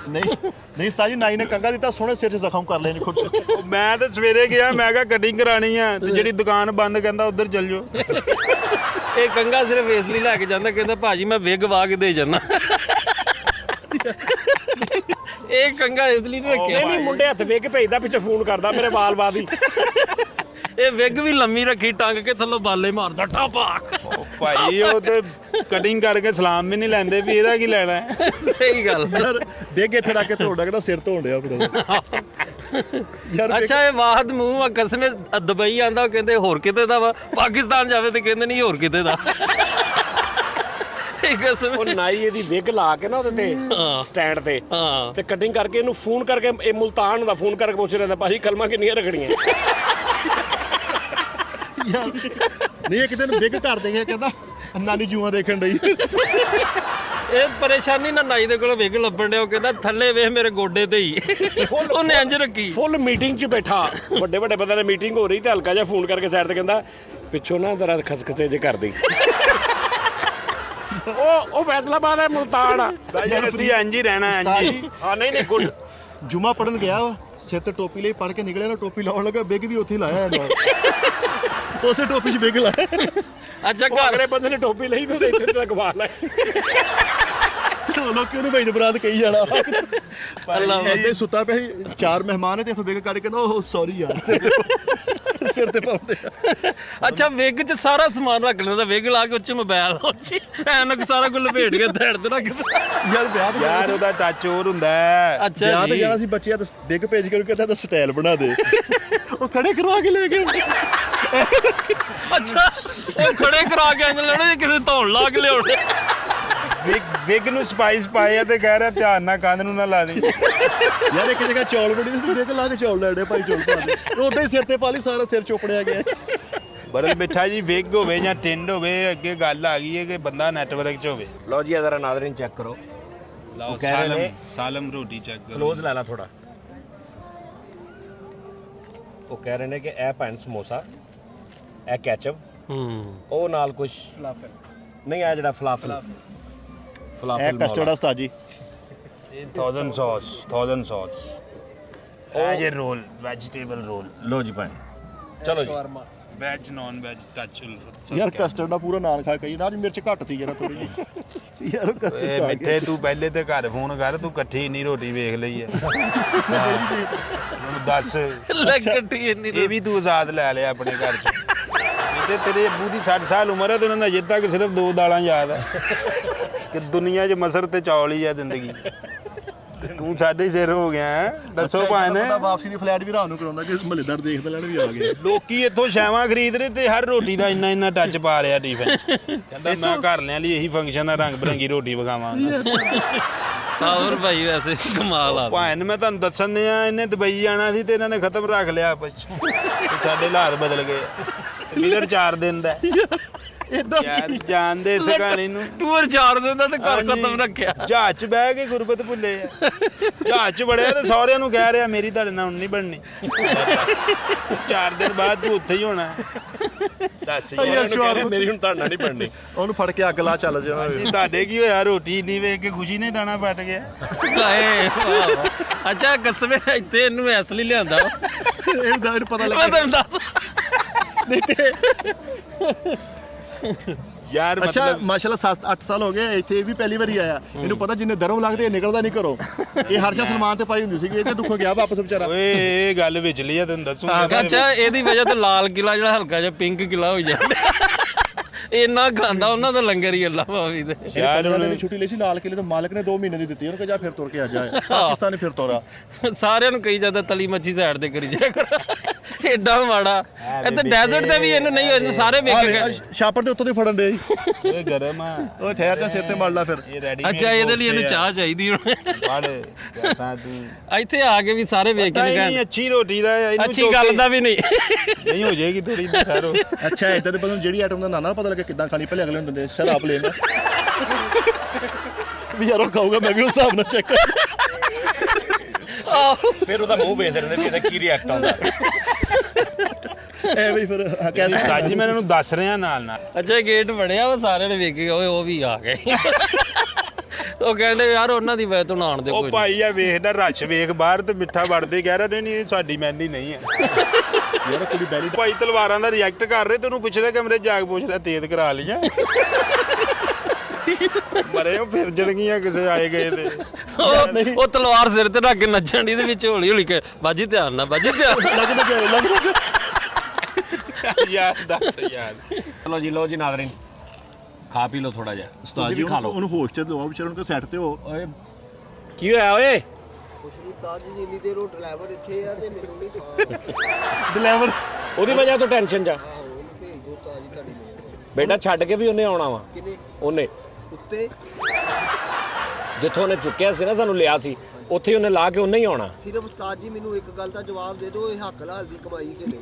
ਨਹੀਂ ਉਸਤਾਦ ਜੀ ਨਾਈ ਨੇ ਕੰਗਾ ਦਿੱਤਾ, ਸੋਹਣੇ ਸਿਰ 'ਚ ਜ਼ਖਮ ਕਰ ਲਏ ਨੇ ਖੁਦ। ਮੈਂ ਤਾਂ ਸਵੇਰੇ ਗਿਆ, ਮੈਂ ਕਿਹਾ ਕਟਿੰਗ ਕਰਾਣੀ ਆ ਤੇ ਜਿਹੜੀ ਦੁਕਾਨ ਬੰਦ ਕਹਿੰਦਾ ਉਧਰ ਚੱਲ ਜਾਓ। ਇਹ ਕੰਗਾ ਸਿਰਫ ਇਸ ਲਈ ਲੈ ਕੇ ਜਾਂਦਾ, ਕਹਿੰਦਾ ਭਾਜੀ ਮੈਂ ਵਿਗ ਵਾ ਕੇ ਦੇ ਜਾਂਦਾ। ਇਹ ਕੰਗਾ ਇਸ ਲਈ ਨਹੀਂ ਰੱਖਿਆ। ਨਹੀਂ ਮੁੰਡੇ ਹੱਥ ਵੇਖ ਕੇ ਭੇਜਦਾ, ਪਿੱਛੇ ਫੋਨ ਕਰਦਾ ਮੇਰੇ ਵਾਲ ਬਾਦੀ। ਇਹ ਵਿਗ ਵੀ ਲੰਮੀ ਰੱਖੀ, ਟੰਗ ਕੇ ਥੱਲੋਂ ਬਾਲੇ ਮਾਰਦਾ ਠਾਪਾਕ। ਭਾਈ ਉਹ ਤੇ ਕਟਿੰਗ ਕਰਕੇ ਸਲਾਮ ਵੀ ਨਹੀਂ ਲੈਂਦੇ ਵੀ ਇਹਦਾ ਕੀ ਲੈਣਾ ਹੈ। ਸਹੀ ਗੱਲ। ਯਾਰ ਡਿੱਗ ਇੱਥੇ ਰੱਖ ਕੇ ਧੋੜਾ ਕਹਿੰਦਾ ਸਿਰ ਧੋਣ ਡਿਆ ਆਪਣਾ। ਯਾਰ ਅੱਛਾ ਇਹ ਵਾਹਦ ਮੂੰਹ ਆ ਕਸਮੇ ਦੁਬਈ ਆਂਦਾ, ਉਹ ਕਹਿੰਦੇ ਹੋਰ ਕਿਤੇ ਦਾ ਵਾ, ਪਾਕਿਸਤਾਨ ਜਾਵੇ ਤੇ ਕਹਿੰਦੇ ਨਹੀਂ ਹੋਰ ਕਿਤੇ ਦਾ। ਉਹ ਨਾਈ ਇਹਦੀ ਵਿਗ ਲਾ ਕੇ ਨਾ ਉਹਦੇ ਤੇ ਸਟੈਂਡ ਤੇ ਤੇ ਕਟਿੰਗ ਕਰਕੇ ਇਹਨੂੰ ਫੋਨ ਕਰਕੇ, ਇਹ ਮੁਲਤਾਨ ਦਾ ਫੋਨ ਕਰਕੇ ਪੁੱਛ ਰਿਹਾ ਭਾਜੀ ਕਲਮਾਂ ਕਿੰਨੀਆਂ ਰੱਖਣੀਆਂ। ਯਾਰ ਨਹੀਂ ਇਹ ਕਿਤੇ ਨੂੰ ਬਿਗ ਕਰ ਦੇ ਗਿਆ, ਕਹਿੰਦਾ ਨਾਨੀ ਜੂਆਂ ਦੇਖਣ ਡਈ। ਇਹ ਪਰੇਸ਼ਾਨੀ ਨਾ ਨਾਈ ਦੇ ਕੋਲ ਵਿਗ ਲੱਭਣ ਡਿਆ, ਉਹ ਕਹਿੰਦਾ ਥੱਲੇ ਵੇਖ ਮੇਰੇ ਗੋਡੇ ਤੇ ਹੀ। ਉਹਨੇ ਇੰਜ ਰੱਖੀ। ਫੁੱਲ ਮੀਟਿੰਗ 'ਚ ਬੈਠਾ, ਵੱਡੇ ਬੰਦੇ ਦੀ ਮੀਟਿੰਗ ਹੋ ਰਹੀ ਤੇ ਹਲਕਾ ਜਿਹਾ ਫੋਨ ਕਰਕੇ ਸਾਈਡ ਤੇ ਕਹਿੰਦਾ ਪਿੱਛੋਂ ਨਾ ਦਰਾ ਖਸਖਸੇ ਜੇ ਕਰਦੀ ਉਹ ਫੈਸਲਾਬਾਦ ਹੈ, ਮੁਲਤਾਨ ਆ। ਯਾਰ ਤੁਸੀਂ ਇੰਝ ਹੀ ਰਹਿਣਾ ਇੰਝ ਹੀ। ਹਾਂ ਨਹੀਂ ਗੁੱਡ। ਜੁਮਾ ਪੜਨ ਗਿਆ ਵਾ, ਸਿਰ ਤੇ ਟੋਪੀ ਲਈ ਪੜ ਕੇ ਨਿਕਲਿਆ ਨਾ, ਟੋਪੀ ਲਾਉਣ ਲੱਗਾ, ਬਿੱਗ ਵੀ ਉੱਥੇ ਹੀ ਲਾਇਆ ਹੈ ਨਾਲ। ਉਸੇ ਟੋਪੀ 'ਚ ਬਿੱਗ ਲਾਇਆ। ਅੱਛਾ ਉਹ ਅਗਲੇ ਬੰਦੇ ਨੇ ਟੋਪੀ ਲਈ ਤੇ ਇੱਥੇ ਤੱਕ ਵਾ ਲੈ। ਲੋਕੀ ਉਹਨੂੰ ਭਾਈ ਦੇ ਬਰਾਤ ਕਹੀ ਜਾਣਾ। ਅੱਲਾ ਐਡੇ ਸੁੱਤਾ ਪਿਆ ਸੀ, 4 ਮਹਿਮਾਨ ਤੇ ਇਥੋਂ ਬਿੱਗ ਕੱਢ ਕੇ ਕਹਿੰਦਾ ਉਹ ਸੌਰੀ ਯਾਰ ਸਿਰ ਤੇ ਪਾਉਂਦੇ ਆ। ਅੱਛਾ ਵਿਗ 'ਚ ਸਾਰਾ ਸਮਾਨ ਰੱਖ ਲੈਂਦਾ, ਵਿਗ ਲਾ ਕੇ ਉੱਚ ਮੋਬਾਈਲ ਉੱਚੀ ਐਨਕ ਸਾਰਾ ਕੁਝ ਲਪੇਟ ਕੇ ਧੜ ਤੇ ਰੱਖ ਯਾਰ ਵਿਆਹ ਤੇ ਯਾਰ ਉਹਦਾ ਟੱਚ ਹੋਰ ਹੁੰਦਾ ਹੈ। ਅੱਛਾ ਵਿਆਹ ਤੇ ਜੀ ਜਾਣਾ ਸੀ, ਬੱਚਿਆਂ ਤਾਂ ਬਿੱਗ ਭੇਜ ਕੇ ਉਹਨੂੰ ਕਹਿੰਦਾ ਸਟਾਈਲ ਬਣਾ ਦੇ। ਉਹ ਖੜੇ ਕਰਵਾ ਕੇ ਲੈ ਗਏ। ਅੱਛਾ ਉਹ ਖੜੇ ਕਰਾ ਕੇ ਅੰਗ ਲੈਣੇ, ਕਿਸੇ ਧੌਣ ਲਾ ਕੇ ਲਿਆਉਣੇ। ਵਿਗ ਨੂੰ ਸਪਾਈਸ ਪਾਏ ਆ ਤੇ ਕਹਿ ਰਿਹਾ ਧਿਆਨ ਨਾਲ ਕੰਧ ਨੂੰ ਨਾ ਲਾ ਦੇ। ਯਾਰ ਇੱਕ ਜਗ੍ਹਾ ਚੌਲ ਬੜੀ ਸੀ, ਬਿੱਗ ਲਾ ਕੇ ਚੌਲ ਲੈਣੇ ਭਾਈ, ਚੌਲ ਪਾ ਦੇ। ਉਦਾਂ ਹੀ ਸਿਰ ਤੇ ਪਾ ਲਈ, ਸਾਰਾ ਸਿਰ ਚੋਪੜਿਆ ਗਿਆ। ਬੜਲ ਮਿੱਠਾ ਜੀ ਵਿਗ ਹੋਵੇ ਜਾਂ ਟਿੰਡ ਹੋਵੇ, ਅੱਗੇ ਗੱਲ ਆ ਗਈ ਹੈ ਕਿ ਬੰਦਾ ਨੈਟਵਰਕ 'ਚ ਹੋਵੇ। ਲਓ ਜੀ ਜ਼ਰਾ ਨਾਜ਼ਰੀਨ ਚੈੱਕ ਕਰੋ, ਲਓ ਕਹਿ ਰਹੇ ਨੇ- ਸਾਲਮ ਰੋਟੀ ਚੈੱਕ ਕਰੋ। ਕਲੋਜ਼ ਲੈ ਲਾ ਥੋੜਾ। ਉਹ ਕਹਿ ਰਹੇ ਨੇ ਕਿ ਇਹ ਪੈਨ ਸਮੋਸਾ, ਇਹ ਕੈਚਅਪ, ਉਹ ਨਾਲ ਕੁਝ ਨਹੀਂ, ਆ ਜਿਹੜਾ ਫਲਾਫਲ ਇਹ ਕਸਟਰਡ ਉਸਤਾਦ ਜੀ। ਇਹ 1000 ਸੌਸ ਇਹ ਜੇ ਰੋਲ, ਵੈਜੀਟੇਬਲ ਰੋਲ। ਲੋ ਜੀ ਭਾਈ, ਚਲੋ ਜੀ। Veg non veg touch. ਯਾਰ ਕਸਟਰਡ ਦਾ ਪੂਰਾ ਨਾਨ ਖਾ ਕੇ ਨਾ ਜੀ, ਮਿਰਚ ਘੱਟ ਸੀ ਜਰਾ ਥੋੜੀ ਜਿਹੀ। ਯਾਰ ਏ ਕਸਟਰਡ ਮਿੱਠੇ ਤੂੰ ਪਹਿਲੇ ਤੇ ਘਰ ਫੋਨ ਕਰ, ਤੂੰ ਇਕੱਠੀ ਇੰਨੀ ਰੋਟੀ ਵੇਖ ਲਈ ਹੈ। ਉਹਨੂੰ ਦੱਸ ਲੈ ਕੱਟੀ ਇੰਨੀ ਇਹ ਵੀ ਤੂੰ ਆਜ਼ਾਦ ਲੈ ਲਿਆ ਆਪਣੇ ਘਰ 'ਚ। ਤੇ ਤੇਰੇ ਅੱਬੂ ਦੀ 60 ਸਾਲ ਉਮਰ ਹੈ ਤੇ ਉਹਨਾਂ ਨੂੰ ਅਜੇ ਤੱਕ ਸਿਰਫ 2 ਦਾਲਾਂ ਯਾਦ ਆ ਕਿ ਦੁਨੀਆ 'ਚ ਮਸਰ ਤੇ ਚੌਲ ਹੀ ਆ ਜ਼ਿੰਦਗੀ। ਤੂੰ ਸਾਡੇ ਸਿਰ ਹੋ ਗਿਆ ਹੈ। ਦੱਸੋ ਭਾਣ, ਵਾਪਸੀ ਦੀ ਫਲੈਟ ਵੀ ਰਾਤ ਨੂੰ ਕਰਾਉਂਦਾ ਕਿ ਮਹੱਲੇਦਾਰ ਦੇਖਦੇ ਲੈਣ ਵੀ ਆ ਗਏ। ਲੋਕੀ ਇੱਥੋਂ ਛਾਵਾਂ ਖਰੀਦ ਰਹੇ ਤੇ ਹਰ ਰੋਟੀ ਦਾ ਇੰਨਾ ਟੱਚ ਪਾ ਰਿਹਾ ਟਿਫਨ 'ਚ। ਕਹਿੰਦਾ ਮੈਂ ਘਰ ਲਿਆਂ ਲਈ ਇਹੀ ਫੰਕਸ਼ਨ ਆ, ਰੰਗ ਬਰੰਗੀ ਰੋਟੀ ਵਿਖਾਵਾਂ। ਹੋਰ ਭਾਈ ਵੈਸੇ ਕਮਾਲ ਆ। ਭਾਣ ਮੈਂ ਤੁਹਾਨੂੰ ਦੱਸਣ ਦਿਆਂ, ਇਹਨੇ ਦੁਬਈ ਜਾਣਾ ਸੀ ਤੇ ਇਹਨਾਂ ਨੇ ਖਤਮ ਰੱਖ ਲਿਆ ਆਪਸ 'ਚ। ਤੇ ਸਾਡੇ ਹਾਲਾਤ ਬਦਲ ਗਏ ਤੇ ਵਿਜ਼ਟ 4 ਦਿਨ ਦਾ ਯਾਰ। ਜਾਣਦੇ ਇਸ ਕਹਾਣੀ ਨੂੰ। ਟੂਰ 4 ਦਿਨ ਦਾ ਤੇ ਘਰ ਖਤਮ ਰੱਖਿਆ। ਜਹਾਜ਼ 'ਚ ਬਹਿ ਕੇ ਗੁਰਬਤ ਭੁੱਲੇ ਆ। ਜਹਾਜ਼ 'ਚ ਵੜਿਆ ਤੇ ਸਹੁਰਿਆਂ ਨੂੰ ਕਹਿ ਰਿਹਾ ਮੇਰੀ ਤੁਹਾਡੇ ਨਾਲ ਹੁਣ ਨਹੀਂ ਬਣਨੀ। 4 ਦਿਨ ਬਾਅਦ ਤੂੰ ਉੱਥੇ ਹੀ ਹੋਣਾ। ਦੱਸ ਯਾਰ, ਮੇਰੀ ਹੁਣ ਤੁਹਾਡਾ ਨਹੀਂ ਬਣਨੀ। ਉਹਨੂੰ ਫੜ ਕੇ ਅੱਗ ਲਾ ਚੱਲ ਜਾ। ਜੀ ਤੁਹਾਡੇ ਕੀ ਹੋਇਆ? ਰੋਟੀ ਨਹੀਂ ਵੇਖ ਕੇ ਖੁਸ਼ੀ ਨੇ ਦਾਣਾ ਪਟ ਗਿਆ। ਹਾਏ ਵਾਹ ਵਾਹ। ਅੱਛਾ ਕਸਬੇ ਇੱਥੇ ਇਹਨੂੰ ਇਸ ਲਈ ਲਿਆਂਦਾ ਇਹਦਾ ਪਤਾ ਮੈਂ ਲੱਗਾ ਤੁਹਾਨੂੰ ਦੱਸ। ਨਹੀਂ ਤੇ ਯਾਰ ਅੱਛਾ ਮਤਲਬ ਮਾਸ਼ਾਅੱਲਾ 7-8 ਸਾਲ ਹੋ ਗਏ ਇੱਥੇ, ਇਹ ਵੀ ਪਹਿਲੀ ਵਾਰੀ ਆਇਆ। ਇਹਨੂੰ ਪਤਾ ਜਿੰਨੇ ਦਰਮ ਲੱਗਦੇ ਇਹ ਨਿਕਲਦਾ ਨਹੀਂ ਘਰੋਂ। ਇਹ ਹਰਸ਼ਾ ਸਲਮਾਨ ਤੇ ਪਾਈ ਹੁੰਦੀ ਸੀਗੀ, ਇਹ ਤੇ ਦੁੱਖੋਂ ਗਿਆ ਵਾਪਸ ਵਿਚਾਰਾ। ਓਏ ਇਹ ਗੱਲ ਵਿਚਲੀ ਆ, ਤੈਨੂੰ ਦੱਸੂਗਾ। ਅੱਛਾ ਇਹਦੀ ਵਜ੍ਹਾ ਤੋਂ ਲਾਲ ਕਿਲਾ ਜਿਹੜਾ ਹਲਕਾ ਜਿਹਾ ਪਿੰਕ ਕਿਲਾ ਹੋ ਜਾਂਦਾ। ਇੰਨਾ ਖਾਂਦਾ ਉਹਨਾਂ ਦਾ ਲੰਗਰ ਹੀ ਅੱਲਾ ਭਾਵੀ ਦੇ। ਯਾਰ ਉਹਨਾਂ ਨੇ ਛੁੱਟੀ ਲਈ ਸੀ ਲਾਲ ਕਿਲੇ ਤੋਂ, ਮਾਲਕ ਨੇ 2 ਮਹੀਨੇ ਦੀ ਦਿੱਤੀ। ਉਹਨੂੰ ਕਿਹਾ ਜਾ ਫਿਰ ਤੁਰ ਕੇ ਆ ਜਾ। ਪਾਕਿਸਤਾਨ ਨੇ ਫਿਰ ਤੋਰਾ। ਸਾਰਿਆਂ ਨੂੰ ਕਹੀ ਜਾਂਦਾ ਤਲੀ ਮੱਛੀ ਸਾਈਡ ਤੇ ਕਰੀ ਜਾਇਆ ਕਰੋ। ਏਡਾ ਮਾੜਾ ਇੱਥੇ ਡੈਜ਼ਰਟ ਤੇ ਵੀ ਇਹਨੂੰ ਨਹੀਂ, ਇਹਨੂੰ ਸਾਰੇ ਵੇਖ ਕੇ। ਛਾਪਰ ਦੇ ਉੱਤੋਂ ਦੀ ਫੜਨ ਦੇ। ਓਏ ਗਰਮ ਆ। ਓਏ ਠਹਿਰ ਜਾ, ਸਿਰ ਤੇ ਮੜ ਲਾ ਫਿਰ। ਇਹ ਰੈਡੀ। ਅੱਛਾ ਇਹਦੇ ਲਈ ਇਹਨੂੰ ਚਾਹ ਚਾਹੀਦੀ ਹੁਣ। ਪੜ ਕਹਤਾ ਤੂੰ ਇੱਥੇ ਆ ਕੇ ਵੀ ਸਾਰੇ ਵੇਖ ਕੇ ਨਹੀਂ ਕਹਿਣ ਅੱਛੀ ਰੋਟੀ ਦਾ ਇਹਨੂੰ ਅੱਛੀ ਗੱਲ ਦਾ ਵੀ ਨਹੀਂ। ਨਹੀਂ ਹੋ ਜਾਏਗੀ ਥੋੜੀ ਦਿਖਾਰੋ। ਅੱਛਾ ਇਦਾਂ ਦੇ ਬੰਦੇ ਨੂੰ ਜਿਹੜੀ ਆਈਟਮ ਦਾ ਨਾਨਾ ਪਤਾ ਲੱਗੇ ਕਿੱਦਾਂ ਖਾਣੀ, ਪਹਿਲੇ ਅਗਲੇ ਹੁੰਦੇ ਸ਼ਰਾਬ ਲੈਣਾ ਵੀ ਯਾਰ ਉਹ ਖਾਊਗਾ, ਮੈਂ ਵੀ ਉਸ ਹਿਸਾਬ ਨਾਲ ਚੈੱਕ ਕਰ। ਫਿਰ ਉਹਦਾ ਮੂੰਹ ਵੇਖ ਲੈਂਦੇ ਵੀ ਇਹਦਾ ਕੀ ਰਿਐਕਟ ਆਉਂਦਾ। ਐ ਵੀ ਫਿਰ ਕਹਿੰਦਾ ਸਾਜੀ ਮੈਂ ਇਹਨਾਂ ਨੂੰ ਦੱਸ ਰਿਹਾ ਨਾਲ ਨਾਲ। ਅੱਛਾ ਗੇਟ ਬਣਿਆ ਵਾ, ਸਾਰਿਆਂ ਨੇ ਵੇਖੇ ਓਏ ਉਹ ਵੀ ਆ ਗਏ। ਉਹ ਕਹਿੰਦੇ ਯਾਰ ਉਹਨਾਂ ਦੀ ਵਜ੍ਹਾ ਤੋਂ ਨਾ ਆਣ ਦੇ ਉਹ ਕੋਈ। ਭਾਈ ਆ ਵੇਖਦਾ ਰਸ਼ ਵੇਖ ਬਾਹਰ ਤੇ ਮਿੱਠਾ ਵੜਦੇ ਕਹਿ ਰਹੇ ਨਹੀਂ ਇਹ ਸਾਡੀ ਮਹਿੰਦੀ ਨਹੀਂ ਹੈ। ਯਾਰ ਕੁੜੀ ਬੈਲੀ ਭਾਈ ਤਲਵਾਰਾਂ ਦਾ ਰਿਐਕਟ ਕਰ ਰਹੇ, ਤੈਨੂੰ ਪੁੱਛ ਰਿਹਾ ਕਮਰੇ ਜਾ ਕੇ ਪੁੱਛ ਰਿਹਾ ਤੇਜ਼ ਕਰਾ ਲਈਆਂ। ਮਰੇ ਉਹ ਫਿਰ ਜਣਗੀਆਂ ਕਿਸੇ ਆਏ ਗਏ ਤੇ। ਉਹ ਤਲਵਾਰ ਸਿਰ ਤੇ ਰੱਖ ਕੇ ਨੱਚਣ ਦੀ, ਦੇ ਵਿੱਚ ਹੌਲੀ ਹੌਲੀ ਕੇ ਬਾਜੀ ਧਿਆਨ ਨਾਲ, ਬਾਜੀ ਧਿਆਨ ਨਾਲ। ਲੱਗ ਯਾਰ ਦੱਸ ਯਾਰ। ਚਲੋ ਜੀ, ਲੋ ਜੀ ਨਾਜ਼ਰੀਨ, ਖਾ ਪੀ ਲਓ ਥੋੜਾ ਜਿਹਾ। ਉਸਤਾਦ ਤੁਸੀਂ ਜੀ ਵੀ ਖਾ ਲਓ। ਉਹਨੂੰ ਹੋਸ਼ ਤੇ ਲਵਾਓ ਵਿਚਾਰੇ ਨੂੰ, ਸੈੱਟ ਤੇ ਹੋ। ਓਏ ਕੀ ਹੋਇਆ ਓਏ? ਉਸਤਾਦ ਜੀ ਇੰਨੀ ਦੇਰ ਉਹ ਡਰਾਈਵਰ ਇੱਥੇ ਆ ਤੇ ਮੈਨੂੰ ਨਹੀਂ ਪਤਾ। ਡਿਲੀਵਰ ਉਹਦੀ ਵਜ੍ਹਾ ਤੋਂ ਟੈਨਸ਼ਨ ਜਾ। ਉਹਨੂੰ ਭੇਜ ਦਿਓ ਉਸਤਾਦ ਜੀ ਤੁਹਾਡੀ ਬੇਟਾ ਛੱਡ ਕੇ ਵੀ ਉਹਨੇ ਆਉਣਾ ਵਾ। ਕਿਨੇ ਉਹਨੇ ਉੱਤੇ ਜਿੱਥੋਂ ਉਹਨੇ ਚੁੱਕਿਆ ਸੀ ਨਾ, ਸਾਨੂੰ ਲਿਆ ਸੀ, ਉੱਥੇ ਹੀ ਉਹਨੇ ਲਾ ਕੇ ਉਹਨੇ ਹੀ ਆਉਣਾ। ਸਿਰਫ ਉਸਤਾਦ ਜੀ ਮੈਨੂੰ ਇੱਕ ਗੱਲ ਦਾ ਜਵਾਬ ਦੇ ਦਿਓ, ਇਹ ਹੱਕ ਲਾਲ ਦੀ ਕਮਾਈ ਕਿ ਨਹੀਂ?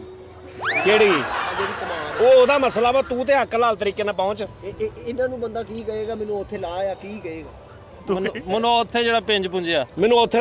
ਕਿਹੜੀ? ਆ ਜਿਹੜੀ ਕਮਾਲ ਉਹ ਉਹਦਾ ਮਸਲਾ ਵਾ, ਤੂੰ ਤੇ ਹੱਕ ਲਾਲ ਤਰੀਕੇ ਨਾਲ ਪਹੁੰਚ। ਇਹਨਾਂ ਨੂੰ ਬੰਦਾ ਕੀ ਕਹੇਗਾ? ਮੈਨੂੰ ਉੱਥੇ ਲਾ ਆ ਕੀ ਕਹੇਗਾ? ਮਨੋ ਉੱਥੇ ਜਿਹੜਾ ਪਿੰਜ ਪੁੰਜਿਆ ਮੈਨੂੰ ਉੱਥੇ